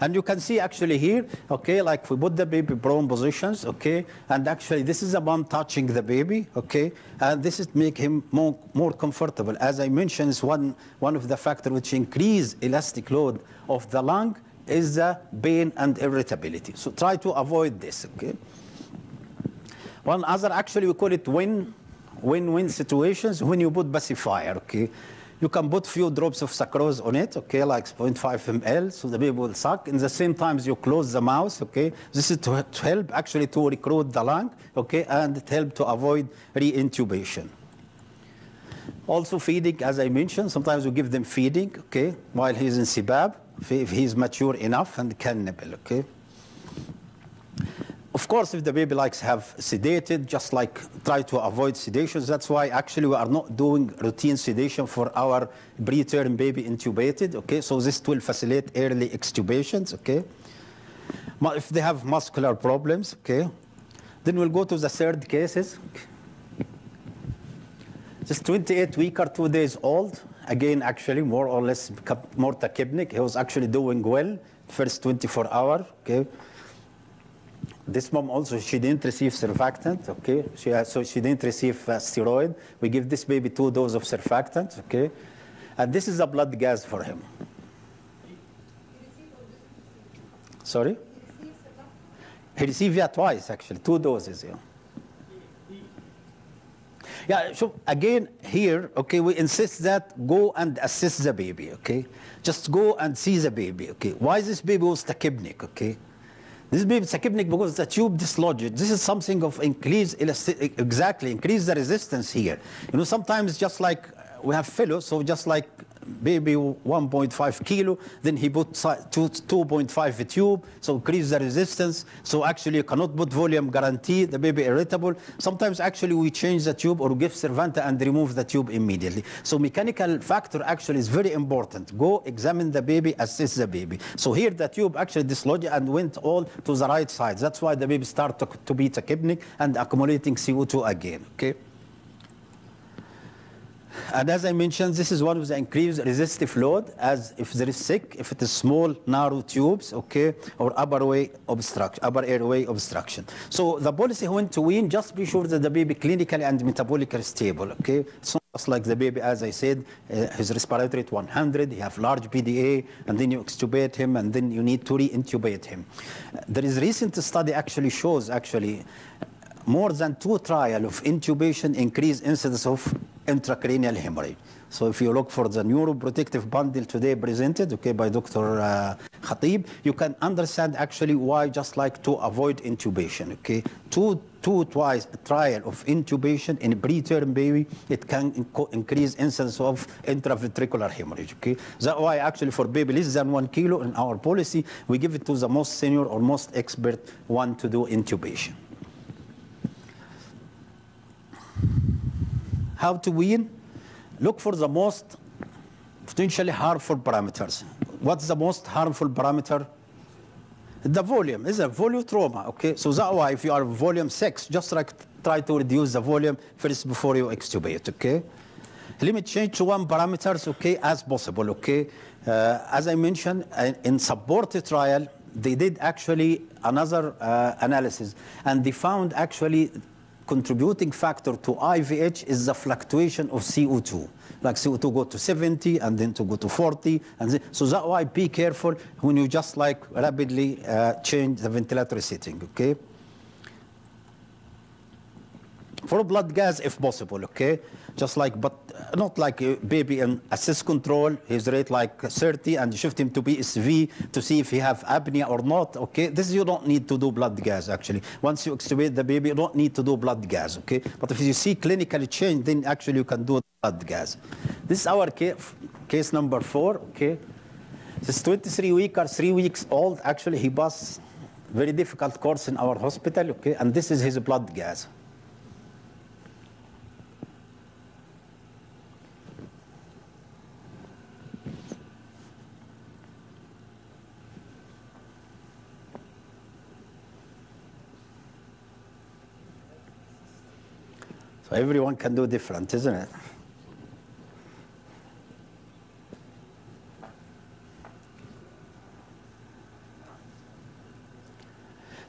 And you can see actually here, okay, like we put the baby prone positions, okay, and actually this is a mom touching the baby, okay, and this is make him more comfortable. As I mentioned, is one of the factors which increase elastic load of the lung is the pain and irritability. So try to avoid this, okay. One other, actually we call it win-win situations when you put pacifier, okay. You can put few drops of sucrose on it, okay, like 0.5 ml, so the baby will suck. In the same time, you close the mouth, okay. This is to help actually to recruit the lung, okay, and it helps to avoid re-intubation. Also feeding, as I mentioned, sometimes we give them feeding, okay, while he's in CPAP, if he's mature enough and can nibble, okay. Of course, if the baby likes have sedated, just like try to avoid sedations. That's why actually we are not doing routine sedation for our preterm baby intubated, okay? So this will facilitate early extubations, okay? If they have muscular problems, okay? Then we'll go to the third cases. Just 28 week or 2 days old. Again, actually, more or less more tachypnic. He was actually doing well first 24 hours, okay? This mom also, she didn't receive surfactant, okay? So she didn't receive steroid. We give this baby 2 doses of surfactant, okay? And this is a blood gas for him. Sorry? He received it twice, actually, 2 doses, yeah. Yeah, so again, here, okay, we insist that go and assess the baby, okay? Just go and see the baby, okay? Why this baby was tachypnic, okay? This baby is tachypnic because the tube dislodged. This is something of increase increase the resistance here. You know, sometimes just like we have fellows, so just like baby 1.5 kilo, then he put 2.5 tube, so increase the resistance. So actually you cannot put volume guarantee, the baby irritable. Sometimes actually we change the tube or give Cervanta and remove the tube immediately. So mechanical factor actually is very important. Go examine the baby, assess the baby. So here the tube actually dislodged and went all to the right side. That's why the baby started to be tachypnic and accumulating CO2 again, okay? And as I mentioned, this is one of the increased resistive load, as if there is sick, if it is small, narrow tubes, okay, or upper airway obstruction. So the policy when to wean, just be sure that the baby clinically and metabolically stable, okay? It's not just like the baby, as I said, his respiratory rate 100, he have large PDA, and then you extubate him, and then you need to re-intubate him. There is recent study actually shows actually more than 2 trials of intubation increase incidence of intracranial hemorrhage. So if you look for the neuroprotective bundle today presented, okay, by Dr. Khatib, you can understand actually why just like to avoid intubation, okay? Twice trial of intubation in a preterm baby, it can increase incidence of intraventricular hemorrhage, okay? That's why actually for baby less than 1 kilo in our policy, we give it to the most senior or most expert one to do intubation. How to wean? Look for the most potentially harmful parameters. What's the most harmful parameter? The volume is a volume trauma, okay? So that's why if you are volume 6, just like try to reduce the volume first before you extubate, okay? Limit change to 1 parameters, okay, as possible, okay? As I mentioned, in supported trial, they did actually another analysis, and they found actually contributing factor to IVH is the fluctuation of CO2. Like CO2 go to 70 and then to go to 40. And then, so that's why be careful when you just like rapidly change the ventilatory setting, okay? for blood gas if possible, okay? Just like, but not like a baby in assist control, his rate like 30, and you shift him to PSV to see if he have apnea or not, okay? This you don't need to do blood gas, actually. Once you extubate the baby, you don't need to do blood gas, okay? But if you see clinical change, then actually you can do blood gas. This is our case number 4, okay? This is 23 weeks or 3 weeks old. Actually, he passed very difficult course in our hospital, okay? And this is his blood gas. So everyone can do different, isn't it?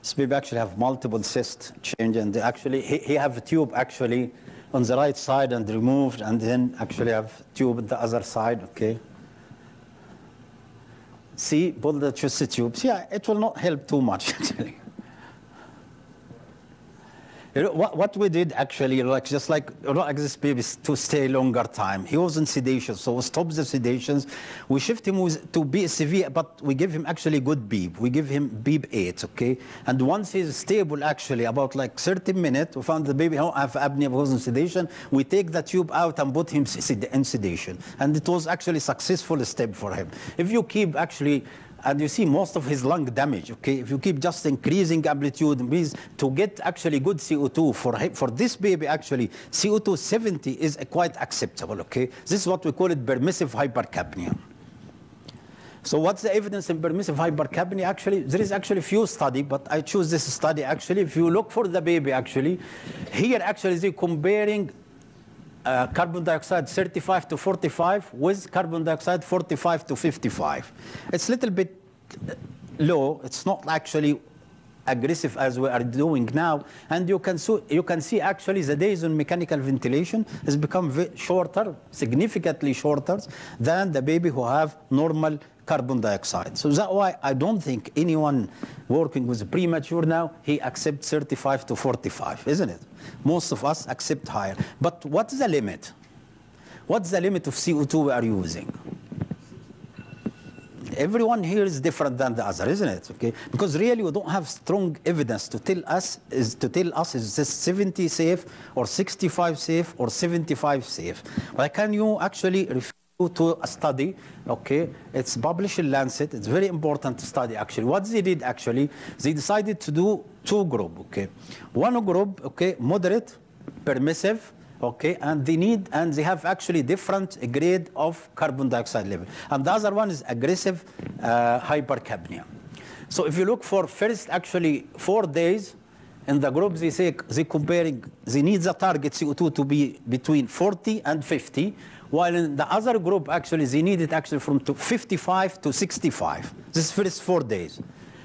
This baby actually have multiple cysts change, and actually he have a tube actually on the right side and removed, and then actually have tube on the other side, okay? See, both the chest tubes. Yeah, it will not help too much actually. You know, what we did actually, like just like this baby to stay longer time. He was in sedation, so we stopped the sedations. We shift him to BSV, but we give him actually good beep. We give him beep 8, okay? And once he's stable, actually, about like 30 minutes, we found the baby don't have apnea, was in sedation. We take the tube out and put him in sedation. And it was actually a successful step for him. If you keep actually, and you see most of his lung damage, okay? If you keep just increasing amplitude, means to get actually good CO2 for this baby, actually, CO2 70 is quite acceptable, okay? This is what we call it permissive hypercapnia. So what's the evidence in permissive hypercapnia? Actually, there is actually few study, but I choose this study actually. If you look for the baby, actually, here actually they're comparing carbon dioxide 35 to 45 with carbon dioxide 45 to 55. It's a little bit low. It's not actually aggressive as we are doing now. And you can see actually the days on mechanical ventilation has become shorter, significantly shorter than the baby who have normal carbon dioxide. So that's why I don't think anyone working with premature now, he accepts 35 to 45, isn't it? Most of us accept higher. But what's the limit? What's the limit of CO2 we are using? Everyone here is different than the other, isn't it? Okay, because really we don't have strong evidence to tell us is this 70 safe or 65 safe or 75 safe. But can you actually refer to a study? Okay, it's published in Lancet. It's very important study actually. What they did actually, they decided to do 2 groups. Okay, one group, okay, moderate, permissive. Okay, and they have actually different grade of carbon dioxide level. And the other one is aggressive hypercapnia. So if you look for first actually 4 days, in the group they say they comparing, they need the target CO2 to be between 40 and 50, while in the other group actually they need it actually from 55 to 65. This is first 4 days.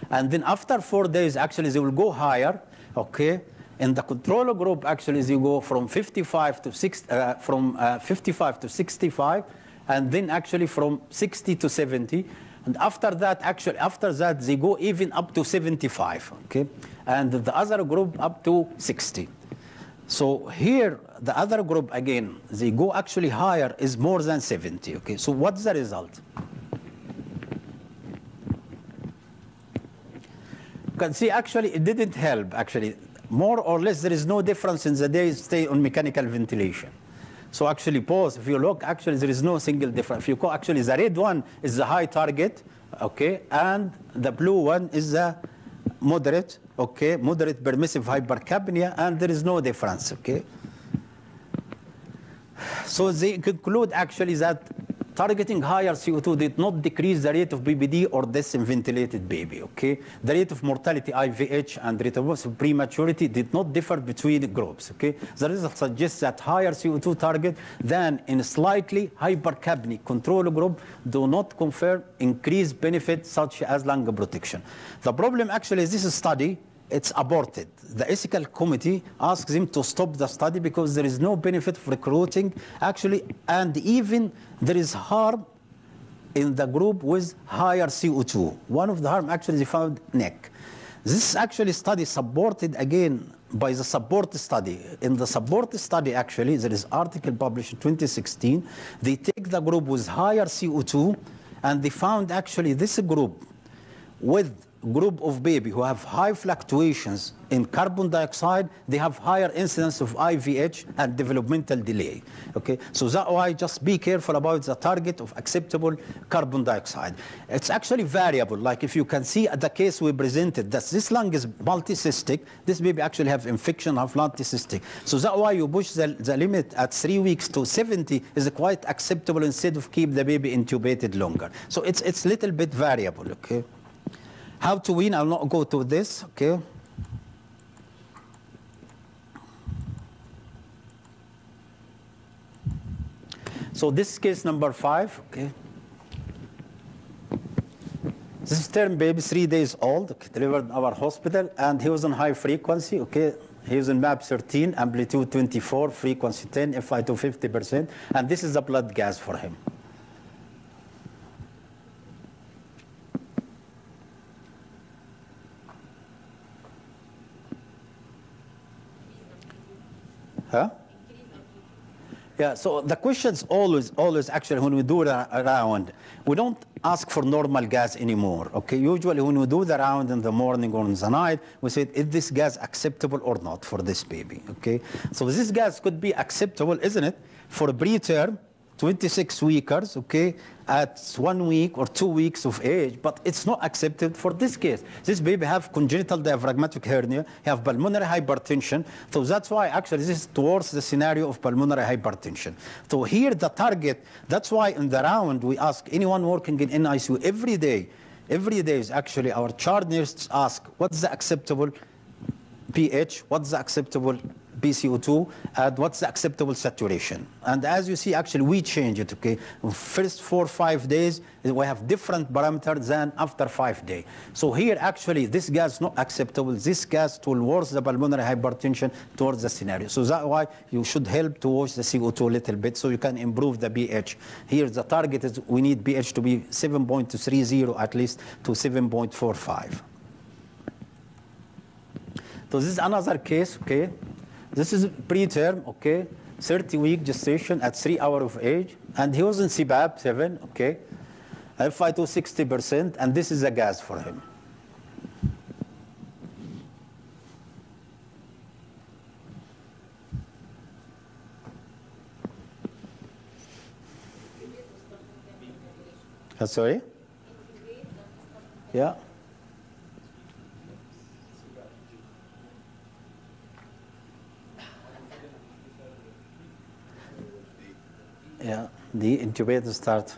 And then after 4 days actually they will go higher, okay? In the control group, actually, they go from 55 to 55 to 65, and then actually from 60 to 70, and after that, they go even up to 75, okay, and the other group up to 60. So here, the other group again, they go actually higher, is more than 70. Okay, so what's the result? You can see actually it didn't help actually. More or less, there is no difference in the days stay on mechanical ventilation. So actually, pause. If you look, actually, there is no single difference. If you go, actually, the red one is the high target, okay, and the blue one is the moderate, okay, moderate permissive hypercapnia, and there is no difference, okay. So they conclude actually that targeting higher CO2 did not decrease the rate of BBD or death in ventilated baby, okay? The rate of mortality, IVH, and rate of prematurity did not differ between groups, okay? The result suggests that higher CO2 target than in a slightly hypercapnic control group do not confer increased benefits such as lung protection. The problem actually is this study, it's aborted. The ethical committee asks them to stop the study because there is no benefit of recruiting actually, and even there is harm in the group with higher CO2. One of the harm actually they found neck. This actually study supported again by the support study. In the support study, actually, there is article published in 2016. They take the group with higher CO2, and they found actually this group with group of baby who have high fluctuations in carbon dioxide, they have higher incidence of IVH and developmental delay. Okay, so that's why just be careful about the target of acceptable carbon dioxide. It's actually variable. Like if you can see at the case we presented, that this lung is multicystic, this baby actually have infection of multicystic. So that's why you push the limit at 3 weeks to 70 is quite acceptable instead of keep the baby intubated longer. So it's little bit variable. Okay. How to wean, I'll not go to this, okay? So this is case number 5, okay? This is term baby, 3 days old, okay, delivered in our hospital, and he was on high frequency, okay? He was in MAP 13, amplitude 24, frequency 10, FI2 50%, and this is the blood gas for him. Huh? Yeah, so the question's always actually when we do the round, we don't ask for normal gas anymore, okay? Usually when we do the round in the morning or in the night, we say, is this gas acceptable or not for this baby, okay? So this gas could be acceptable, isn't it, for preterm, 26 weekers, okay, at 1 week or 2 weeks of age, but it's not accepted for this case. This baby have congenital diaphragmatic hernia, have pulmonary hypertension, so that's why actually this is towards the scenario of pulmonary hypertension. So here the target, that's why in the round we ask anyone working in NICU every day is actually our charge nurses ask, what's the acceptable pH, what's the acceptable PCO2, and what's the acceptable saturation. And as you see, actually, we change it, okay? First 4 or 5 days, we have different parameters than after 5 days. So here, actually, this gas is not acceptable. This gas will worsen the pulmonary hypertension towards the scenario. So that's why you should help to watch the CO2 a little bit so you can improve the pH. Here, the target is we need pH to be 7.30 at least to 7.45. So this is another case, okay? This is preterm, okay, 30-week gestation at 3 hours of age, and he was in CPAP 7, okay, FI2 60%, and this is a gas for him. Sorry? Yeah. Yeah, the intubator start.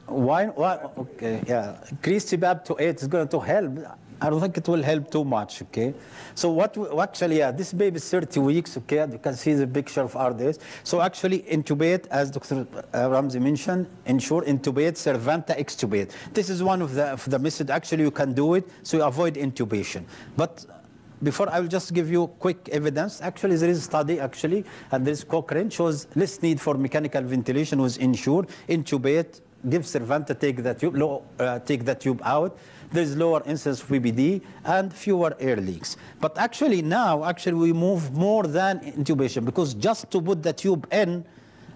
Why? Okay, yeah. Increase CPAP to 8 is going to help. I don't think it will help too much, okay? So actually, yeah, this baby is 30 weeks, okay? You can see the picture of RDS. So actually intubate, as Dr. Ramzi mentioned, ensure intubate, Cervanta extubate. This is one of the methods. Actually, you can do it, so you avoid intubation. But before, I will just give you quick evidence. Actually, there is a study, actually, and this Cochrane shows less need for mechanical ventilation was ensured. Intubate, give Cervanta, take the tube out. There's lower incidence of VBD and fewer air leaks. But actually now, we move more than intubation because just to put the tube in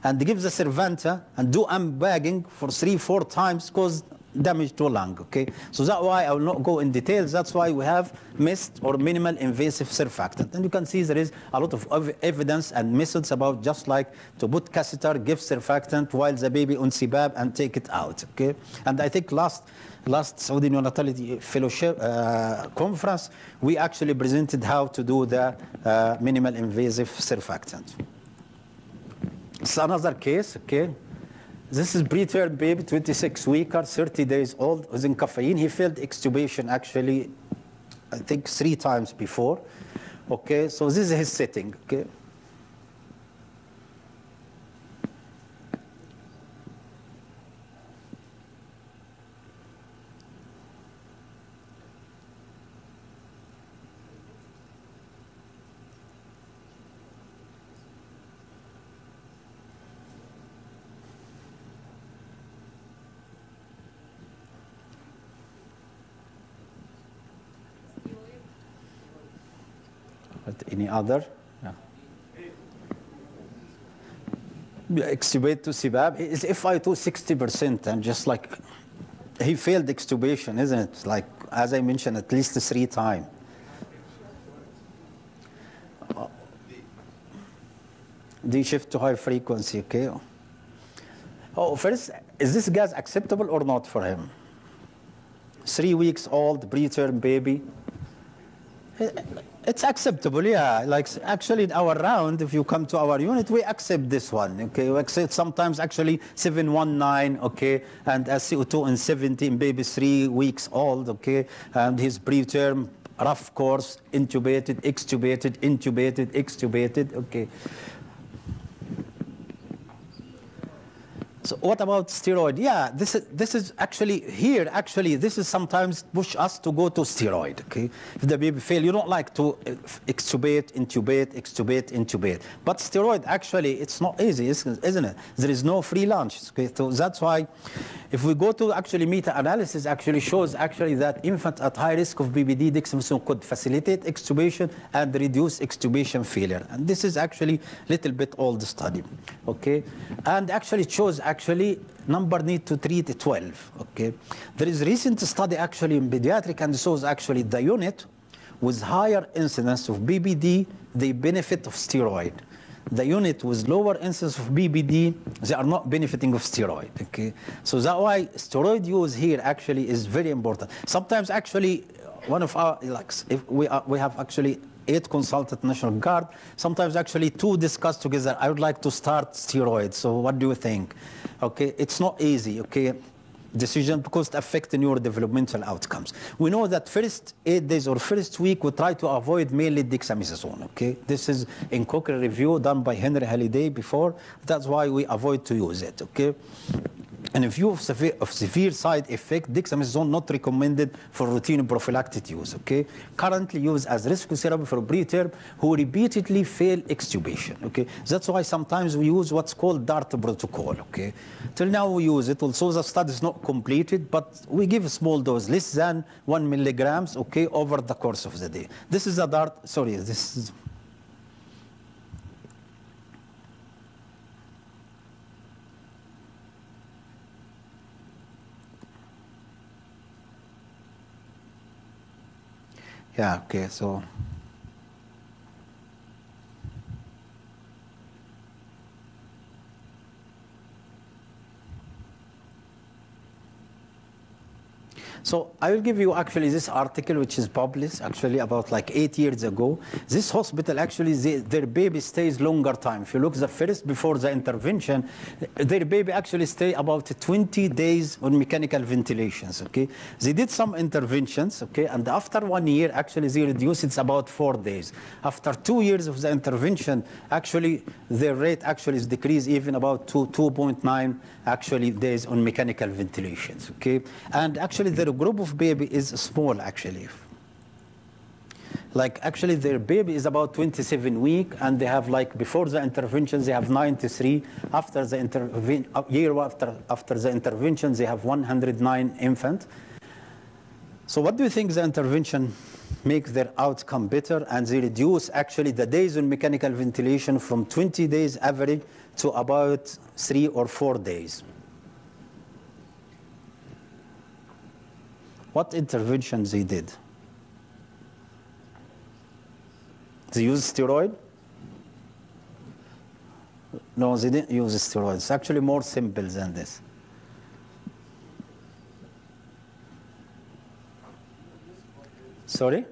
and give the Cervanta and do bagging for 3-4 times cause damage to lung, okay? So that's why I will not go in details. That's why we have missed or minimal invasive surfactant. And you can see there is a lot of evidence and methods about just like to put catheter, give surfactant while the baby on CPAP and take it out, okay? And I think last Saudi Neonatology Fellowship conference, we actually presented how to do the minimal invasive surfactant. It's another case, okay? This is preterm baby, 26 weeker, 30 days old, was in caffeine. He failed extubation actually, I think 3 times before. Okay, so this is his setting, okay? But any other? Yeah. Extubate to CBAB. His FI2 60%, and just like he failed extubation, isn't it? Like, as I mentioned, at least 3 times. D shift to high frequency, okay. Oh, first, is this gas acceptable or not for him? 3 weeks old, preterm baby. It's acceptable, yeah. Like actually in our round, if you come to our unit, we accept this one, okay? We accept sometimes actually 719, okay? And SCO2 in 17, baby 3 weeks old, okay? And his preterm, rough course, intubated, extubated, intubated, extubated, okay? So what about steroid? Yeah, this is actually here. Actually, this is sometimes push us to go to steroid. Okay, if the baby fail, you don't like to extubate, intubate, extubate, intubate. But steroid actually it's not easy, isn't it? There is no free lunch. Okay, so that's why, if we go to actually meta-analysis, actually shows actually that infant at high risk of BBD dexamethasone could facilitate extubation and reduce extubation failure. And this is actually little bit old study. Okay, and actually it shows actually number need to treat 12. Okay, there is recent study actually in pediatric and shows actually the unit with higher incidence of BBD, they benefit of steroid. The unit with lower incidence of BBD, they are not benefiting of steroid. Okay, so that's why steroid use here actually is very important. Sometimes actually one of our, like, if we have actually 8 consultant National Guard. Sometimes actually 2 discuss together. I would like to start steroids. So what do you think? Okay, it's not easy. Okay, decision because it affects the neurodevelopmental outcomes. We know that first 8 days or first week we try to avoid mainly dexamethasone. Okay, this is in Cochrane review done by Henry Halliday before. That's why we avoid to use it. Okay. And in view of severe side effect, dexamethasone not recommended for routine prophylactic use. Okay, currently used as rescue therapy for preterm who repeatedly fail extubation. Okay, that's why sometimes we use what's called DART protocol. Okay, till now we use it. Also, the study is not completed, but we give a small dose, less than 1 milligrams. Okay, over the course of the day. This is a DART. Sorry, this is. Yeah, okay, so. So I will give you actually this article which is published actually about like 8 years ago. This hospital actually, their baby stays longer time. If you look the first before the intervention, their baby actually stay about 20 days on mechanical ventilations, okay? They did some interventions, okay? And after 1 year, actually they reduced it about 4 days. After 2 years of the intervention, actually their rate actually is decreased even about 2.9 actually days on mechanical ventilations, okay? And actually their group of baby is small actually. Like actually their baby is about 27 weeks and they have like before the intervention they have 93. After the after the intervention they have 109 infant. So what do you think the intervention makes their outcome better and they reduce actually the days on mechanical ventilation from 20 days average to about 3 or 4 days? What interventions they did? They used steroid? No, they didn't use steroids. It's actually more simple than this. Sorry?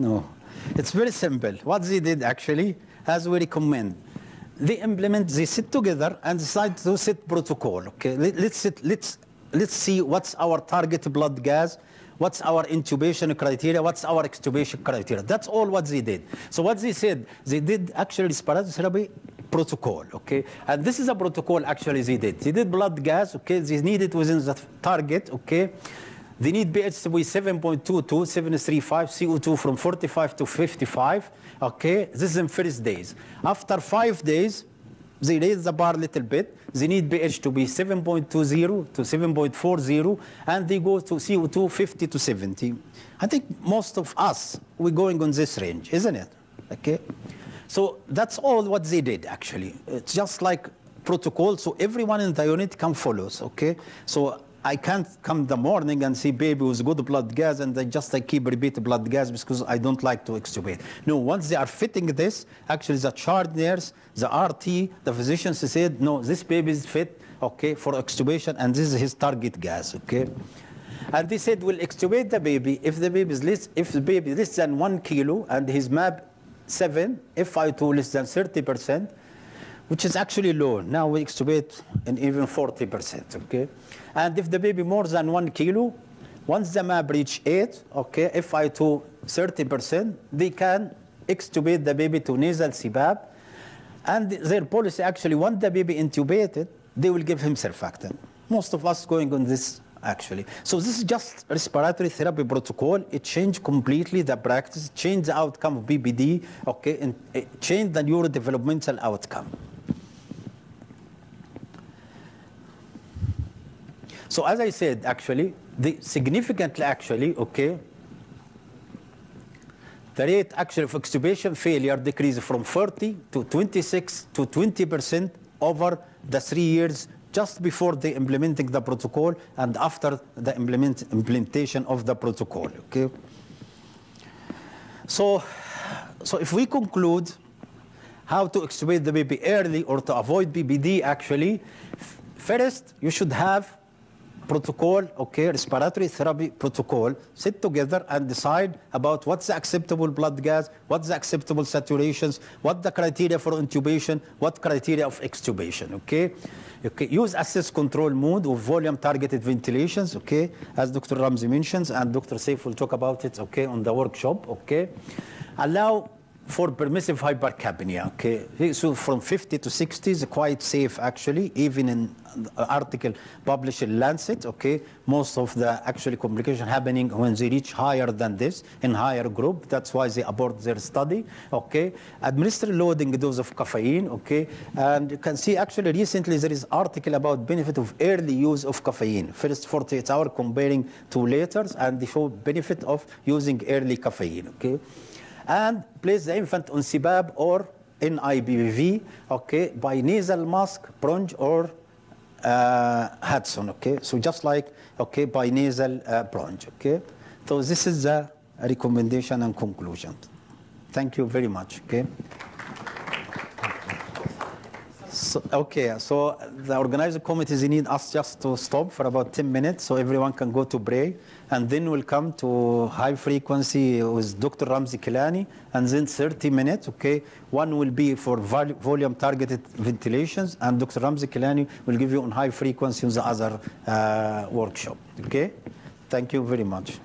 No, it's very simple. What they did actually, as we recommend, they sit together and decide to set protocol. Okay, let's see what's our target blood gas, what's our intubation criteria, what's our extubation criteria. That's all what they did. So what they said, they did actually respiratory therapy protocol, okay? And this is a protocol actually they did. They did blood gas, okay? They need it within the target, okay? They need pH to be 7.22, 735, CO2 from 45 to 55, okay? This is in first days. After 5 days, they raise the bar a little bit. They need pH to be 7.20 to 7.40, and they go to CO2 50 to 70. I think most of us, we're going on this range, isn't it? Okay. So that's all what they did, actually. It's just like protocol, so everyone in the unit can follow, okay? So I can't come in the morning and see baby with good blood gas and I keep repeating blood gas because I don't like to extubate. No, once they are fitting this, actually the charge nurse, the RT, the physicians said, no, this baby is fit, okay, for extubation, and this is his target gas, okay? And they said, we'll extubate the baby if the baby is less than 1 kilo and his MAB 7, FI2 less than 30%, which is actually low. Now we extubate in even 40%, okay? And if the baby more than 1 kilo, once the MAB reach 8, okay, FI2 30%, they can extubate the baby to nasal CPAP. And their policy actually, once the baby intubated, they will give him surfactant. Most of us going on this, actually. So this is just respiratory therapy protocol. It changed completely the practice, changed the outcome of BPD, okay, and it changed the neurodevelopmental outcome. So as I said, actually, significantly, actually, okay, the rate actually of extubation failure decreased from 30 to 26 to 20% over the 3 years just before they implementing the protocol and after the implementation of the protocol, okay? So if we conclude how to extubate the baby early or to avoid BPD, actually, first, you should have protocol, okay, respiratory therapy protocol, sit together and decide about what's the acceptable blood gas, what's the acceptable saturations, what the criteria for intubation, what criteria of extubation, okay? Okay, use assist control mode or volume targeted ventilations, okay, as Dr. Ramzi mentions, and Dr. Saif will talk about it, okay, on the workshop, okay? Allow for permissive hypercapnia, okay? So from 50 to 60 is quite safe, actually, even in an article published in Lancet, okay? Most of the actually complication happening when they reach higher than this, in higher group. That's why they abort their study, okay? Administer loading dose of caffeine, okay? And you can see actually recently there is article about benefit of early use of caffeine. First 48 hours comparing to later, and they show benefit of using early caffeine, okay? And place the infant on CPAP or NIBV, okay, by nasal mask, Bronch, or Hudson, okay? So just like, okay, by nasal Bronch, okay? So this is the recommendation and conclusion. Thank you very much, okay? So, okay, so the organizing committees need us just to stop for about 10 minutes so everyone can go to break. And then we'll come to high frequency with Dr. Ramzi Kilani, and then 30 minutes, okay? One will be for volume targeted ventilations, and Dr. Ramzi Kilani will give you on high frequency on the other workshop, okay? Thank you very much.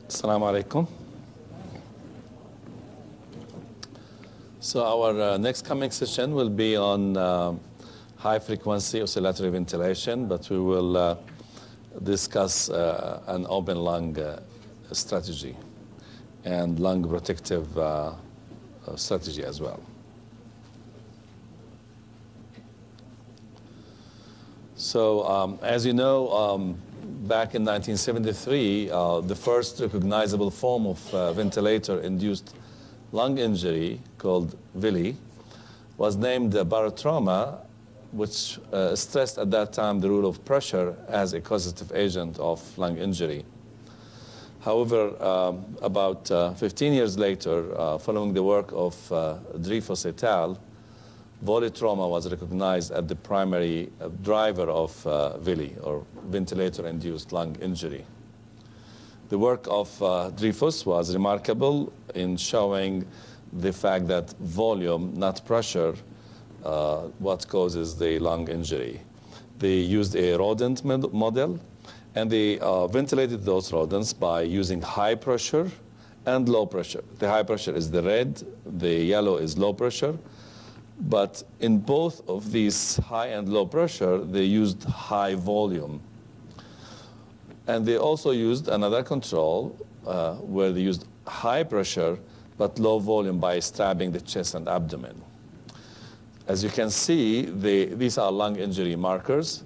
Assalamu alaikum. So our next coming session will be on high-frequency oscillatory ventilation, but we will discuss an open lung strategy and lung protective strategy as well. So as you know, back in 1973, the first recognizable form of ventilator-induced lung injury, called VILI, was named barotrauma, which stressed at that time the role of pressure as a causative agent of lung injury. However, about 15 years later, following the work of Dreyfus et al., volitrauma was recognized as the primary driver of VILI, or ventilator-induced lung injury. The work of Dreyfus was remarkable in showing the fact that volume, not pressure, what causes the lung injury. They used a rodent model, and they ventilated those rodents by using high pressure and low pressure. The high pressure is the red, the yellow is low pressure. But in both of these high and low pressure, they used high volume. And they also used another control where they used high pressure but low volume by stabbing the chest and abdomen. As you can see, these are lung injury markers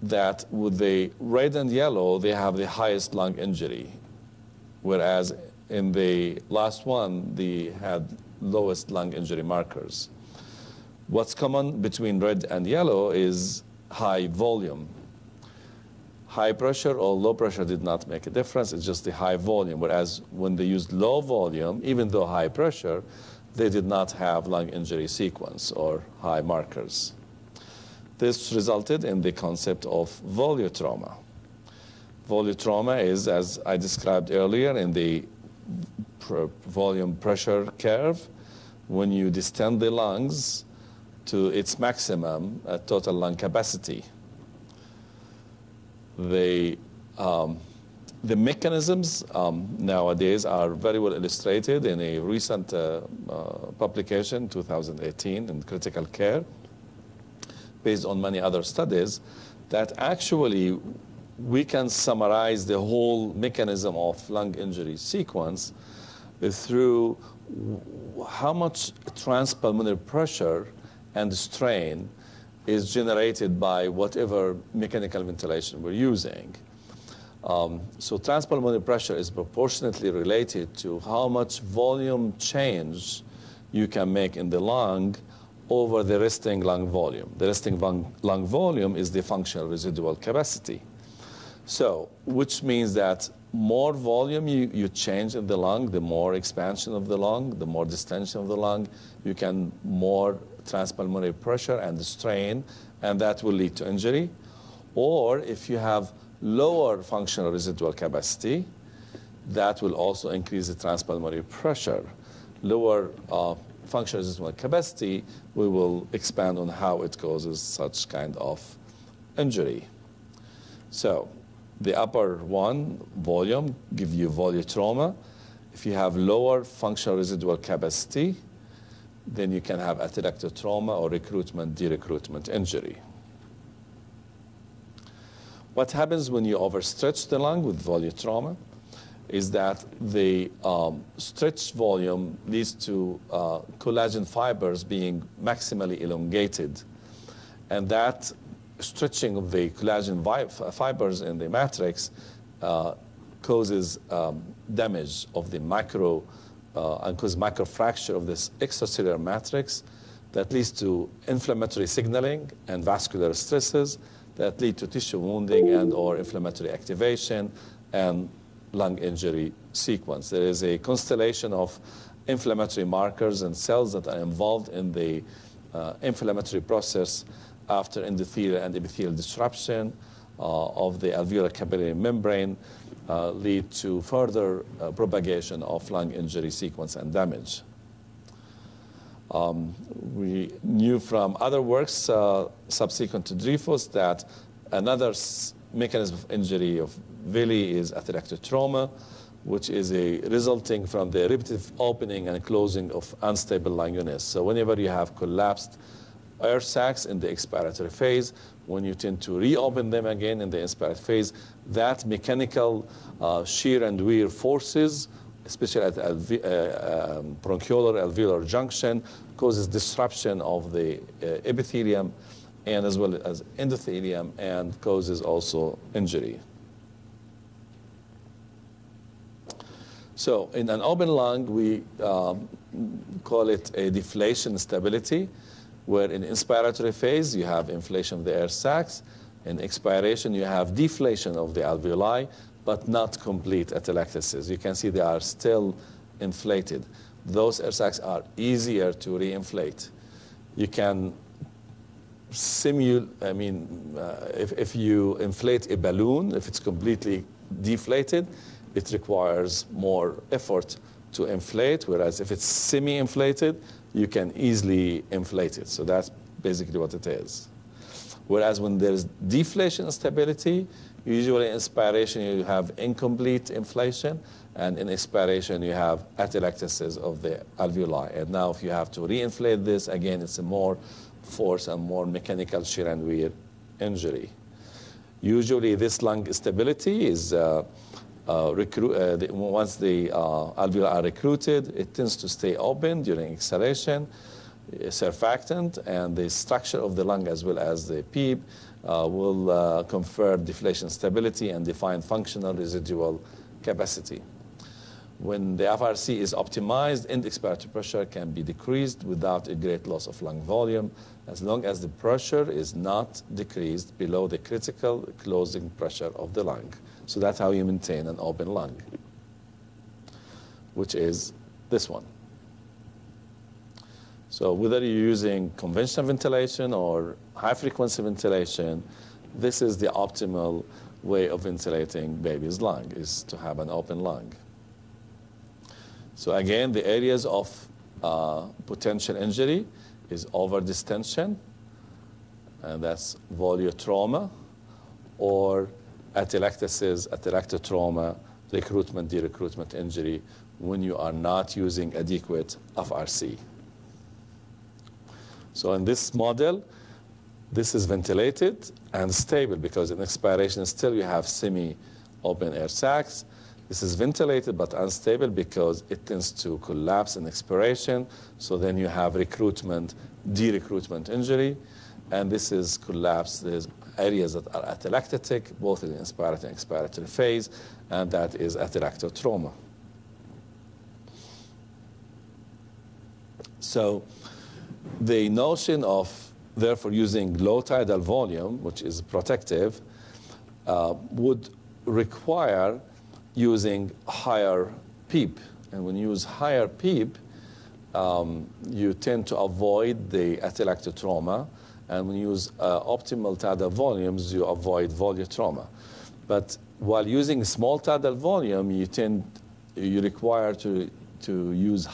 that with the red and yellow, they have the highest lung injury, whereas in the last one, they had lowest lung injury markers. What's common between red and yellow is high volume. High pressure or low pressure did not make a difference, it's just the high volume, whereas when they used low volume, even though high pressure, they did not have lung injury sequence or high markers. This resulted in the concept of volutrauma. Volutrauma is, as I described earlier, in the volume pressure curve, when you distend the lungs to its maximum total lung capacity. The mechanisms nowadays are very well illustrated in a recent publication, 2018, in Critical Care, based on many other studies, that actually we can summarize the whole mechanism of lung injury sequence through how much transpulmonary pressure and strain is generated by whatever mechanical ventilation we're using. So transpulmonary pressure is proportionately related to how much volume change you can make in the lung over the resting lung volume. The resting lung volume is the functional residual capacity. So, which means that more volume you change in the lung, the more expansion of the lung, the more distension of the lung, you can more transpulmonary pressure and strain, and that will lead to injury. Or if you have lower functional residual capacity, that will also increase the transpulmonary pressure. Lower functional residual capacity, we will expand on how it causes such kind of injury. So the upper one, volume, give you volutrauma. If you have lower functional residual capacity, then you can have atherectotrauma or recruitment, derecruitment injury. What happens when you overstretch the lung with volutrauma is that the stretched volume leads to collagen fibers being maximally elongated. And that stretching of the collagen fibers in the matrix causes damage of the macro and causes microfracture of this extracellular matrix that leads to inflammatory signaling and vascular stresses that lead to tissue wounding and or inflammatory activation and lung injury sequence. There is a constellation of inflammatory markers and cells that are involved in the inflammatory process after endothelial and epithelial disruption of the alveolar capillary membrane lead to further propagation of lung injury sequence and damage. We knew from other works subsequent to Dreyfus that another mechanism of injury of VILI is atherectotrauma, which is resulting from the repetitive opening and closing of unstable lung units. So whenever you have collapsed air sacs in the expiratory phase, when you tend to reopen them again in the inspiratory phase, that mechanical shear and wear forces, especially at bronchiolar alveolar junction, causes disruption of the epithelium and as well as endothelium, and causes also injury. So in an open lung, we call it a deflation stability, where in inspiratory phase, you have inflation of the air sacs. In expiration, you have deflation of the alveoli, but not complete atelectasis. You can see they are still inflated. Those air sacs are easier to reinflate. You can simulate, if you inflate a balloon, if it's completely deflated, it requires more effort to inflate, whereas if it's semi-inflated, you can easily inflate it. So that's basically what it is. Whereas when there's deflation stability, usually in inspiration you have incomplete inflation, and in expiration you have atelectasis of the alveoli. And now if you have to reinflate this, again, it's a more force and more mechanical shear and wear injury. Usually this lung stability is once the alveoli are recruited, it tends to stay open during exhalation, surfactant, and the structure of the lung as well as the PEEP will confer deflation stability and define functional residual capacity. When the FRC is optimized, end expiratory pressure can be decreased without a great loss of lung volume, as long as the pressure is not decreased below the critical closing pressure of the lung. So that's how you maintain an open lung, which is this one. So whether you're using conventional ventilation or high-frequency ventilation, this is the optimal way of ventilating baby's lung, is to have an open lung. So again, the areas of potential injury is overdistension, and that's voluotrauma, or atelectasis, atelectotrauma, recruitment, derecruitment injury when you are not using adequate FRC. So in this model, this is ventilated and stable because in expiration still you have semi-open air sacs. This is ventilated but unstable because it tends to collapse in expiration. So then you have recruitment, derecruitment injury. And this is collapse. There's areas that are atelectatic, both in the inspiratory and expiratory phase, and that is atelectotrauma. So the notion of, therefore, using low tidal volume, which is protective, would require using higher PEEP. And when you use higher PEEP, you tend to avoid the atelectotrauma. And when you use optimal tidal volumes, you avoid voluotrauma. But while using small tidal volume, you require to use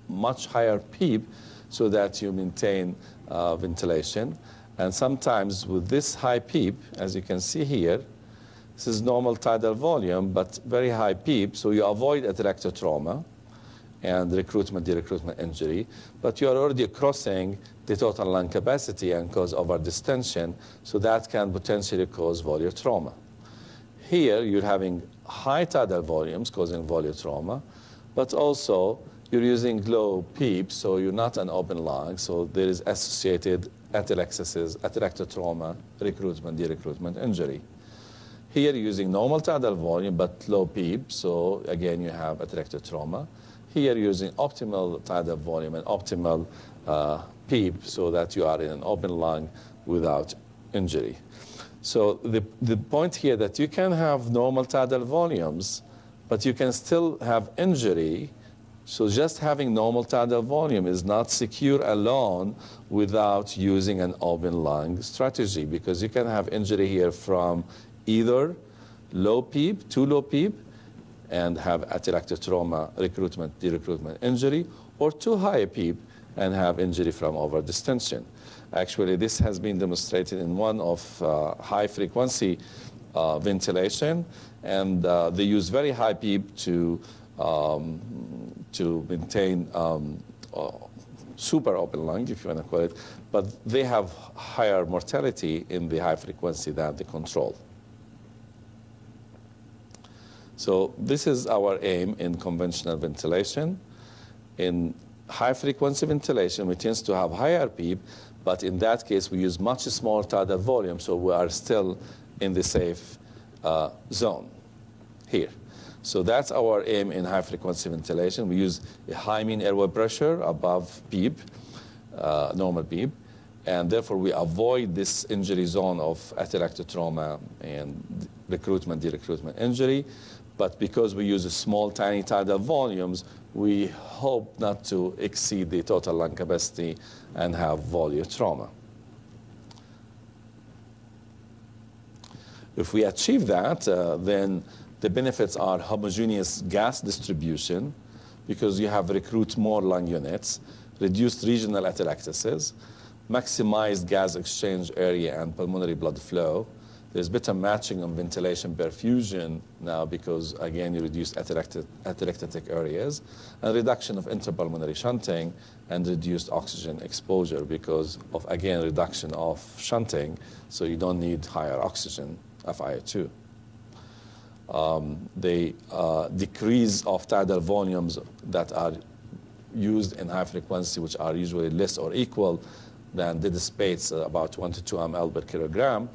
much higher PEEP so that you maintain ventilation. And sometimes with this high PEEP, as you can see here, this is normal tidal volume, but very high PEEP, so you avoid atelectotrauma and recruitment, derecruitment injury, but you are already crossing the total lung capacity and cause overdistension, so that can potentially cause voluotrauma. Here, you're having high tidal volumes causing voluotrauma, but also you're using low PEEP, so you're not an open lung, so there is associated atelectasis, atelectotrauma, recruitment, derecruitment injury. Here, you're using normal tidal volume, but low PEEP, so again, you have atelectotrauma. Here, you're using optimal tidal volume and optimal PEEP, so that you are in an open lung without injury. So the point here that you can have normal tidal volumes, but you can still have injury. So just having normal tidal volume is not secure alone without using an open lung strategy, because you can have injury here from either low PEEP, too low PEEP, and have atelectotrauma, recruitment, derecruitment injury, or too high PEEP and have injury from overdistension. Actually, this has been demonstrated in one of high-frequency ventilation, and they use very high PEEP to maintain super open lung, if you want to call it, but they have higher mortality in the high frequency than the control. So this is our aim in conventional ventilation. In high frequency ventilation, we tend to have higher PEEP, but in that case, we use much smaller tidal volume, so we are still in the safe zone here. So that's our aim in high frequency ventilation. We use a high mean airway pressure above PEEP, normal PEEP, and therefore we avoid this injury zone of atelectatic trauma and recruitment, derecruitment injury. But because we use small, tiny tidal volumes, we hope not to exceed the total lung capacity and have volume trauma. If we achieve that, then the benefits are homogeneous gas distribution, because you have recruit more lung units, reduced regional atelectasis, maximized gas exchange area and pulmonary blood flow. There's better matching on ventilation perfusion now because, again, you reduce atelectatic areas, and reduction of interpulmonary shunting and reduced oxygen exposure because of, again, reduction of shunting, so you don't need higher oxygen, FiO2. The decrease of tidal volumes that are used in high frequency, which are usually less or equal than dead space, about 1 to 2 ml per kilogram.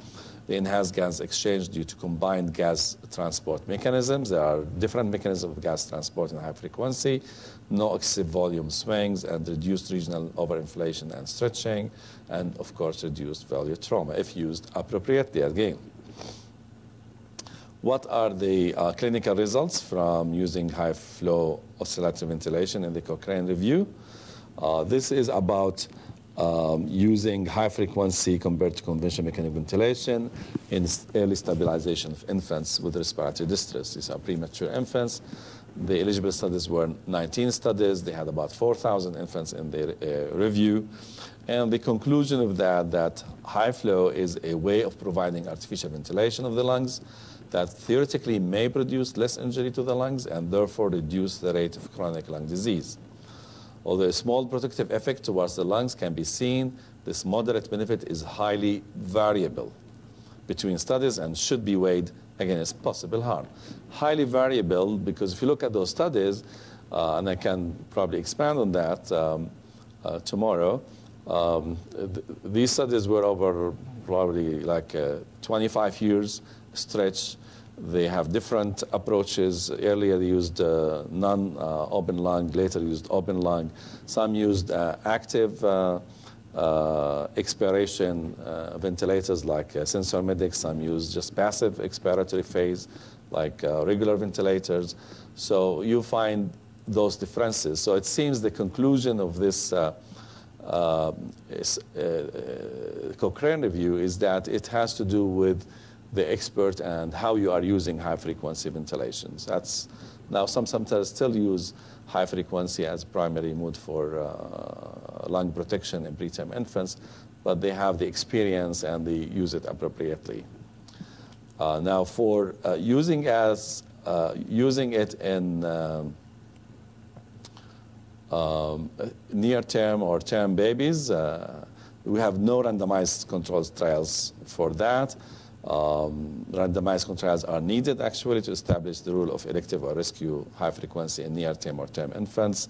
The enhanced gas exchange due to combined gas transport mechanisms. There are different mechanisms of gas transport in high frequency, no excessive volume swings, and reduced regional overinflation and stretching, and of course reduced value trauma if used appropriately again. What are the clinical results from using high flow oscillatory ventilation in the Cochrane review? This is about using high frequency compared to conventional mechanical ventilation in early stabilization of infants with respiratory distress. These are premature infants. The eligible studies were 19 studies. They had about 4,000 infants in their review. And the conclusion of that high flow is a way of providing artificial ventilation of the lungs that theoretically may produce less injury to the lungs and therefore reduce the rate of chronic lung disease. Although a small protective effect towards the lungs can be seen, this moderate benefit is highly variable between studies and should be weighed against possible harm. Highly variable because if you look at those studies, and I can probably expand on that tomorrow, these studies were over probably like 25 years stretch. They have different approaches. Earlier they used non-open lung, later used open lung. Some used active expiration ventilators like SensorMedics. Some used just passive expiratory phase like regular ventilators. So you find those differences. So it seems the conclusion of this Cochrane review is that it has to do with the expert and how you are using high-frequency ventilations. That's now some centers still use high frequency as primary mode for lung protection in preterm infants, but they have the experience and they use it appropriately. Now, for using it in near-term or term babies, we have no randomized controlled trials for that. Randomized control trials are needed actually to establish the rule of elective or rescue high frequency in near-term or term infants.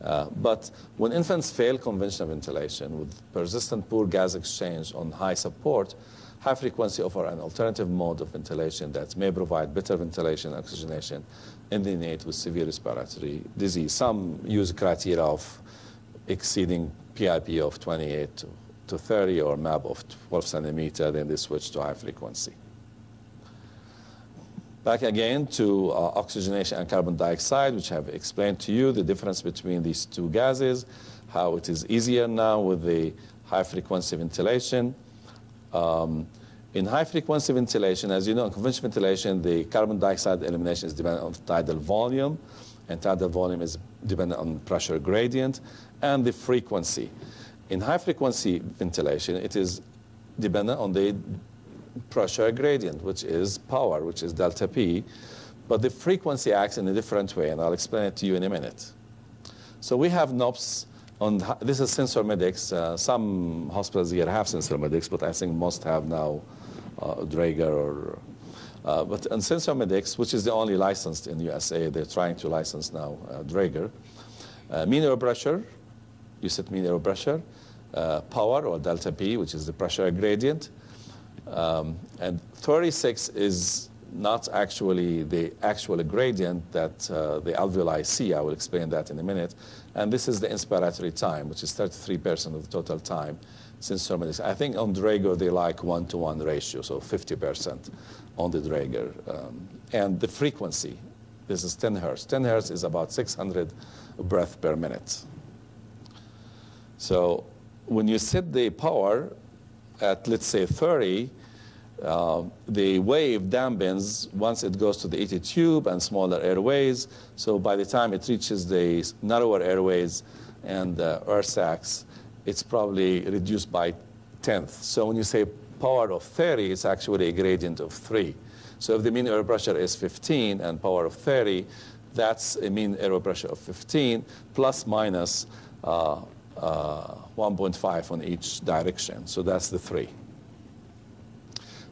But when infants fail conventional ventilation with persistent poor gas exchange on high support, high frequency offer an alternative mode of ventilation that may provide better ventilation and oxygenation in the neonate with severe respiratory disease. Some use criteria of exceeding PIP of 28 to 30 or MAP of 12 centimeter, then they switch to high frequency. Back again to oxygenation and carbon dioxide, which I have explained to you the difference between these two gases, how it is easier now with the high frequency ventilation. In high frequency ventilation, as you know, in conventional ventilation, the carbon dioxide elimination is dependent on tidal volume, and tidal volume is dependent on pressure gradient and the frequency. In high frequency ventilation, it is dependent on the pressure gradient, which is power, which is delta P. But the frequency acts in a different way, and I'll explain it to you in a minute. So we have knobs on, this is SensorMedics. Some hospitals here have SensorMedics, but I think most have now Draeger or, but on SensorMedics, which is the only licensed in the USA, they're trying to license now Draeger. Mean error pressure, you set mean error pressure, power or delta P, which is the pressure gradient. And 36 is not actually the actual gradient that the alveoli see. I will explain that in a minute. And this is the inspiratory time, which is 33% of the total time SensorMedics. I think on Draeger they like 1-to-1 ratio, so 50% on the Draeger. And the frequency, this is 10 hertz. 10 hertz is about 600 breaths per minute. So when you set the power at, let's say, 30, the wave dampens once it goes to the ET tube and smaller airways. So by the time it reaches the narrower airways and air sacs, it's probably reduced by 10th. So when you say power of 30, it's actually a gradient of 3. So if the mean air pressure is 15 and power of 30, that's a mean air pressure of 15 plus minus 1.5 on each direction. So that's the 3.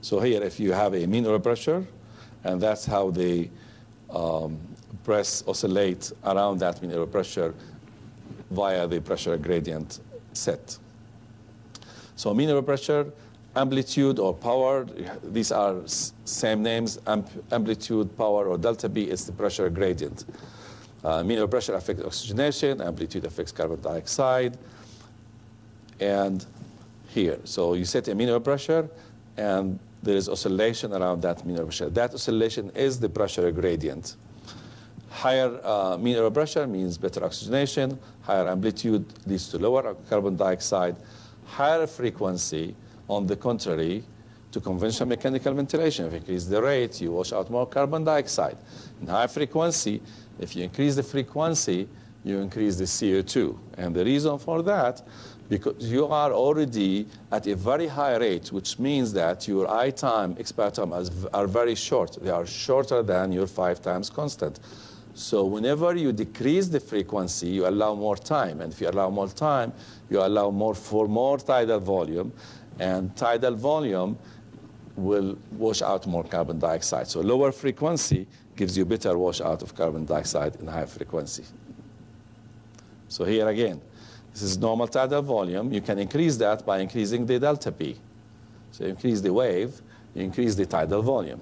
So here, if you have a mean air pressure, and that's how the breaths oscillate around that mean air pressure via the pressure gradient set. So mean air pressure, amplitude or power, these are same names. Amplitude, power, or delta B is the pressure gradient. Mean air pressure affects oxygenation, amplitude affects carbon dioxide, and here. So you set a mean air pressure, and there is oscillation around that mean air pressure. That oscillation is the pressure gradient. Higher mean air pressure means better oxygenation. Higher amplitude leads to lower carbon dioxide. Higher frequency, on the contrary, to conventional mechanical ventilation. If you increase the rate, you wash out more carbon dioxide. In high frequency, if you increase the frequency, you increase the CO2. And the reason for that, because you are already at a very high rate, which means that your I time, expire time are very short. They are shorter than your 5 times constant. So whenever you decrease the frequency, you allow more time. And if you allow more time, you allow more tidal volume. And tidal volume will wash out more carbon dioxide. So lower frequency gives you better wash out of carbon dioxide in high frequency. So here again, this is normal tidal volume. You can increase that by increasing the delta P. So you increase the wave, you increase the tidal volume.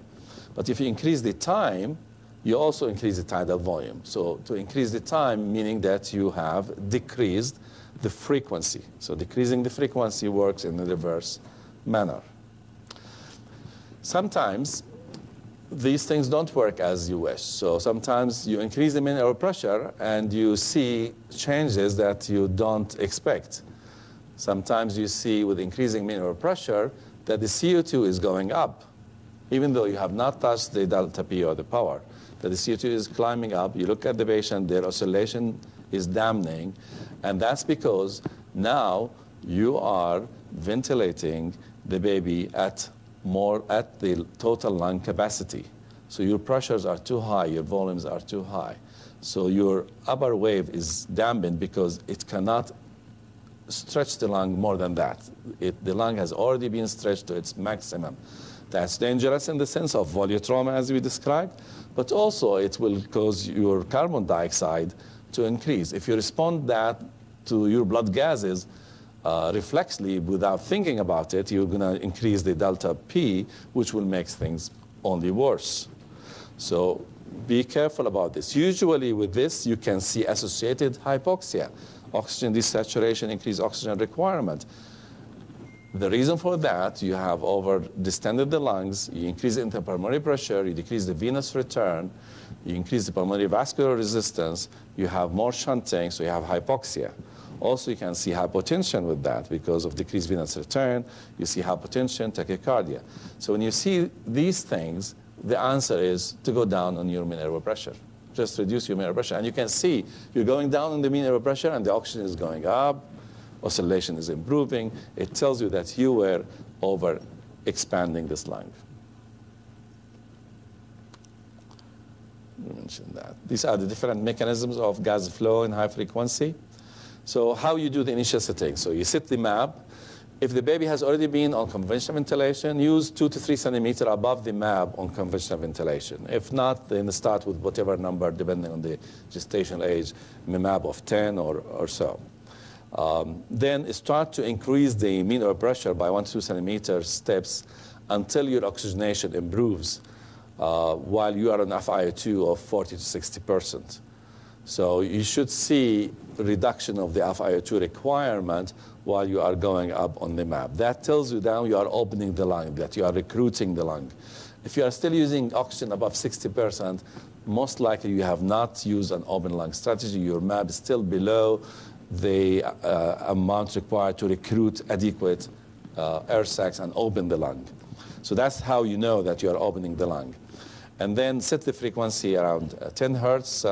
But if you increase the time, you also increase the tidal volume. So to increase the time, meaning that you have decreased the frequency. So decreasing the frequency works in the reverse manner. Sometimes these things don't work as you wish. So sometimes you increase the mean air pressure and you see changes that you don't expect. Sometimes you see with increasing mean air pressure that the CO2 is going up, even though you have not touched the delta P or the power. That the CO2 is climbing up. You look at the patient, their oscillation is dampening, and that's because now you are ventilating the baby at the total lung capacity. So your pressures are too high, your volumes are too high. So your upper wave is dampened because it cannot stretch the lung more than that. The lung has already been stretched to its maximum. That's dangerous in the sense of volumetrauma, as we described, but also it will cause your carbon dioxide to increase. If you respond that to your blood gases reflexly without thinking about it, you're going to increase the delta P, which will make things only worse. So be careful about this. Usually with this, you can see associated hypoxia, oxygen desaturation, increased oxygen requirement. The reason for that, you have over-distended the lungs, you increase the interpulmonary pressure, you decrease the venous return, you increase the pulmonary vascular resistance, you have more shunting, so you have hypoxia. Also, you can see hypotension with that because of decreased venous return. You see hypotension, tachycardia. So when you see these things, the answer is to go down on your mean airway pressure. Just reduce your mean airway pressure. And you can see you're going down on the mean airway pressure and the oxygen is going up, oscillation is improving. It tells you that you were over expanding this lung. We mentioned that. These are the different mechanisms of gas flow in high frequency. So how you do the initial setting. So you set the map. If the baby has already been on conventional ventilation, use 2 to 3 centimeters above the map on conventional ventilation. If not, then start with whatever number, depending on the gestational age, a map of 10 or so. Then start to increase the mean air pressure by 1 to 2 centimeters steps until your oxygenation improves while you are on FiO2 of 40 to 60%. So you should see reduction of the FiO2 requirement while you are going up on the map. That tells you that you are opening the lung, that you are recruiting the lung. If you are still using oxygen above 60%, most likely you have not used an open lung strategy. Your map is still below the amount required to recruit adequate air sacs and open the lung. So that's how you know that you are opening the lung. And then set the frequency around 10 hertz.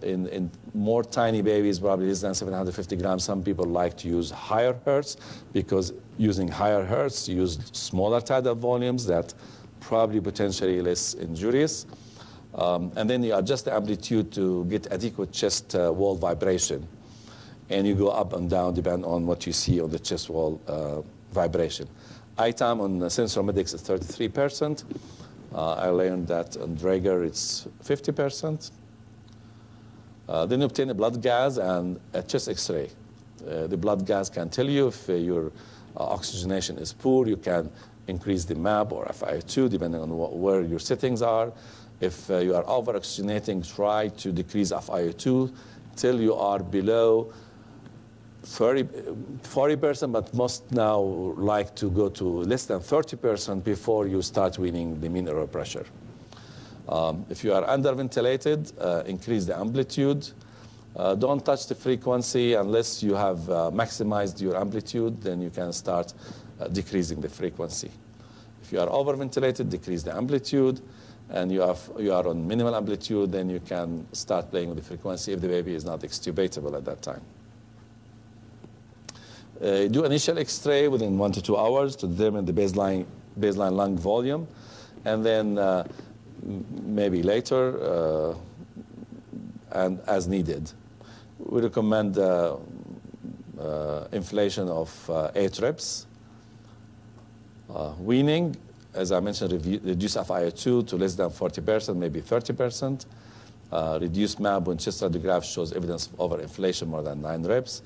In more tiny babies, probably less than 750 grams, some people like to use higher hertz because using higher hertz, you use smaller tidal volumes that probably potentially less injurious. And then you adjust the amplitude to get adequate chest wall vibration. And you go up and down depending on what you see on the chest wall vibration. ITAM on Sensormedics is 33%. I learned that on Draeger it's 50%. Then you obtain a blood gas and a chest X-ray. The blood gas can tell you if your oxygenation is poor. You can increase the MAB or FiO2 depending on where your settings are. If you are over-oxygenating, try to decrease FiO2 till you are below 40%, but most now like to go to less than 30% before you start weaning the mean air pressure. If you are underventilated, increase the amplitude. Don't touch the frequency unless you have maximized your amplitude, then you can start decreasing the frequency. If you are overventilated, decrease the amplitude. And you are on minimal amplitude, then you can start playing with the frequency if the baby is not extubatable at that time. Do initial X-ray within 1 to 2 hours to determine the baseline lung volume. And then maybe later and as needed. We recommend inflation of 8 reps. Weaning, as I mentioned, reduce FiO2 to less than 40%, maybe 30%. Reduce MAB when chest radiograph shows evidence of overinflation more than 9 reps.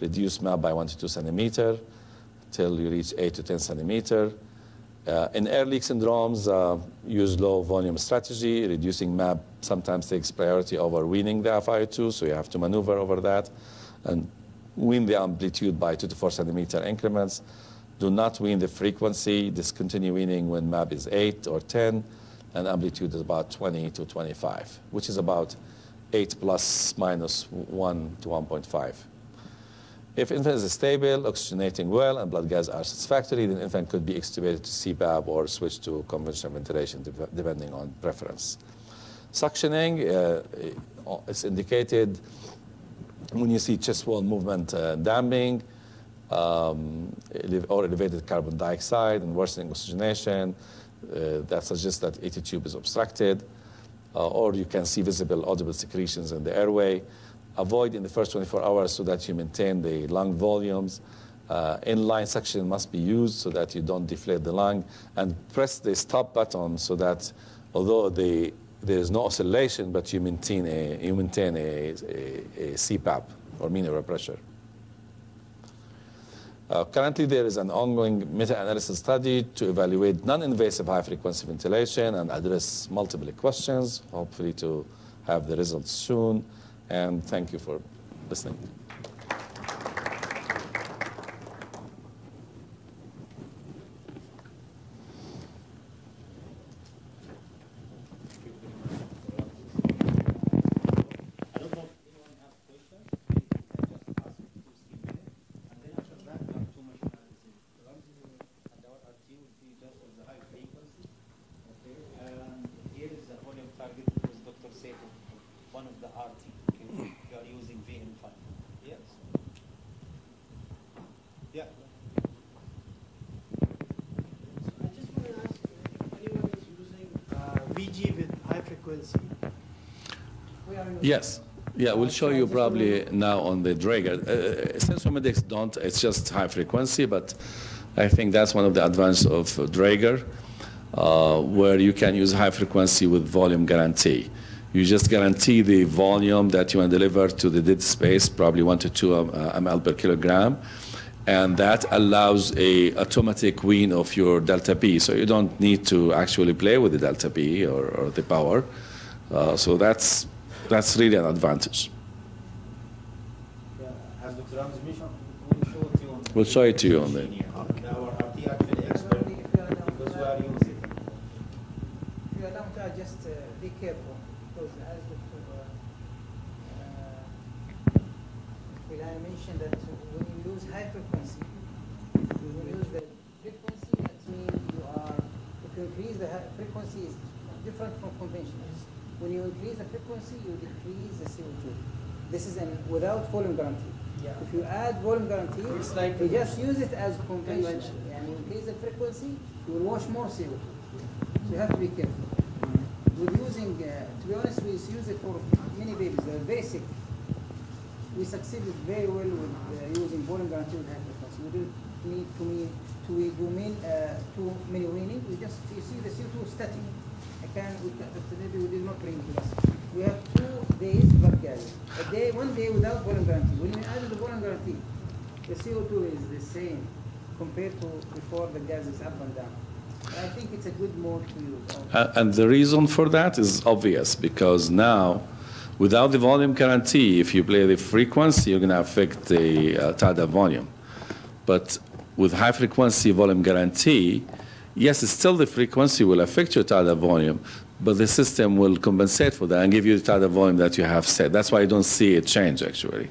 Reduce MAB by 1 to 2 centimeters till you reach 8 to 10 centimeters. In air leak syndromes, use low volume strategy. Reducing MAB sometimes takes priority over weaning the FiO2, so you have to maneuver over that. And wean the amplitude by 2 to 4 centimeter increments. Do not wean the frequency. Discontinue weaning when MAB is 8 or 10, and amplitude is about 20 to 25, which is about 8 plus minus 1 to 1.5. If infant is stable, oxygenating well, and blood gas are satisfactory, then infant could be extubated to CPAP or switch to conventional ventilation, depending on preference. Suctioning is indicated when you see chest wall movement damping, or elevated carbon dioxide and worsening oxygenation. That suggests that ET tube is obstructed, or you can see visible audible secretions in the airway. Avoid in the first 24 hours so that you maintain the lung volumes. Inline suction must be used so that you don't deflate the lung. And press the stop button so that although there is no oscillation, but you maintain a CPAP or mean air pressure. Currently, there is an ongoing meta-analysis study to evaluate non-invasive high-frequency ventilation and address multiple questions, hopefully to have the results soon. And thank you for listening. efficiency. Yes. Yeah, we'll show you probably now on the Draeger. Sensormedics don't, it's just high frequency, but I think that's one of the advantages of Draeger, where you can use high frequency with volume guarantee. You just guarantee the volume that you want to deliver to the dead space, probably 1 to 2 ml per kilogram, and that allows a automatic wean of your delta P, so you don't need to actually play with the delta P or the power. So that's really an advantage. Yeah, as Dr. Ramzi mentioned, we'll show it to you on the. We'll show it to you on the. Our RT actually expert because we are using. If you allow me to just be careful, because as I mentioned that when you use high frequency, when you use the frequency, that means if you increase the frequency is different from conventional. When you increase the frequency, you decrease the CO2. This is without volume guarantee. Yeah. If you add volume guarantee, It's like you just use it as conventional. And you increase the frequency, you will wash more CO2. So you have to be careful. With using, to be honest, we use it for many babies. They're basic. We succeeded very well with using volume guarantee with high frequency. We didn't need too many weaning. We just, you see the CO2 static. Maybe we did not bring this. We have 2 days without gas. One day without volume guarantee. When we added the volume guarantee, the CO2 is the same compared to before the gas is up and down. I think it's a good mode to use. And the reason for that is obvious, because now, without the volume guarantee, if you play the frequency, you're going to affect the tidal volume. But with high frequency volume guarantee, yes, it's still the frequency will affect your tidal volume, but the system will compensate for that and give you the tidal volume that you have set. That's why you don't see it change, actually.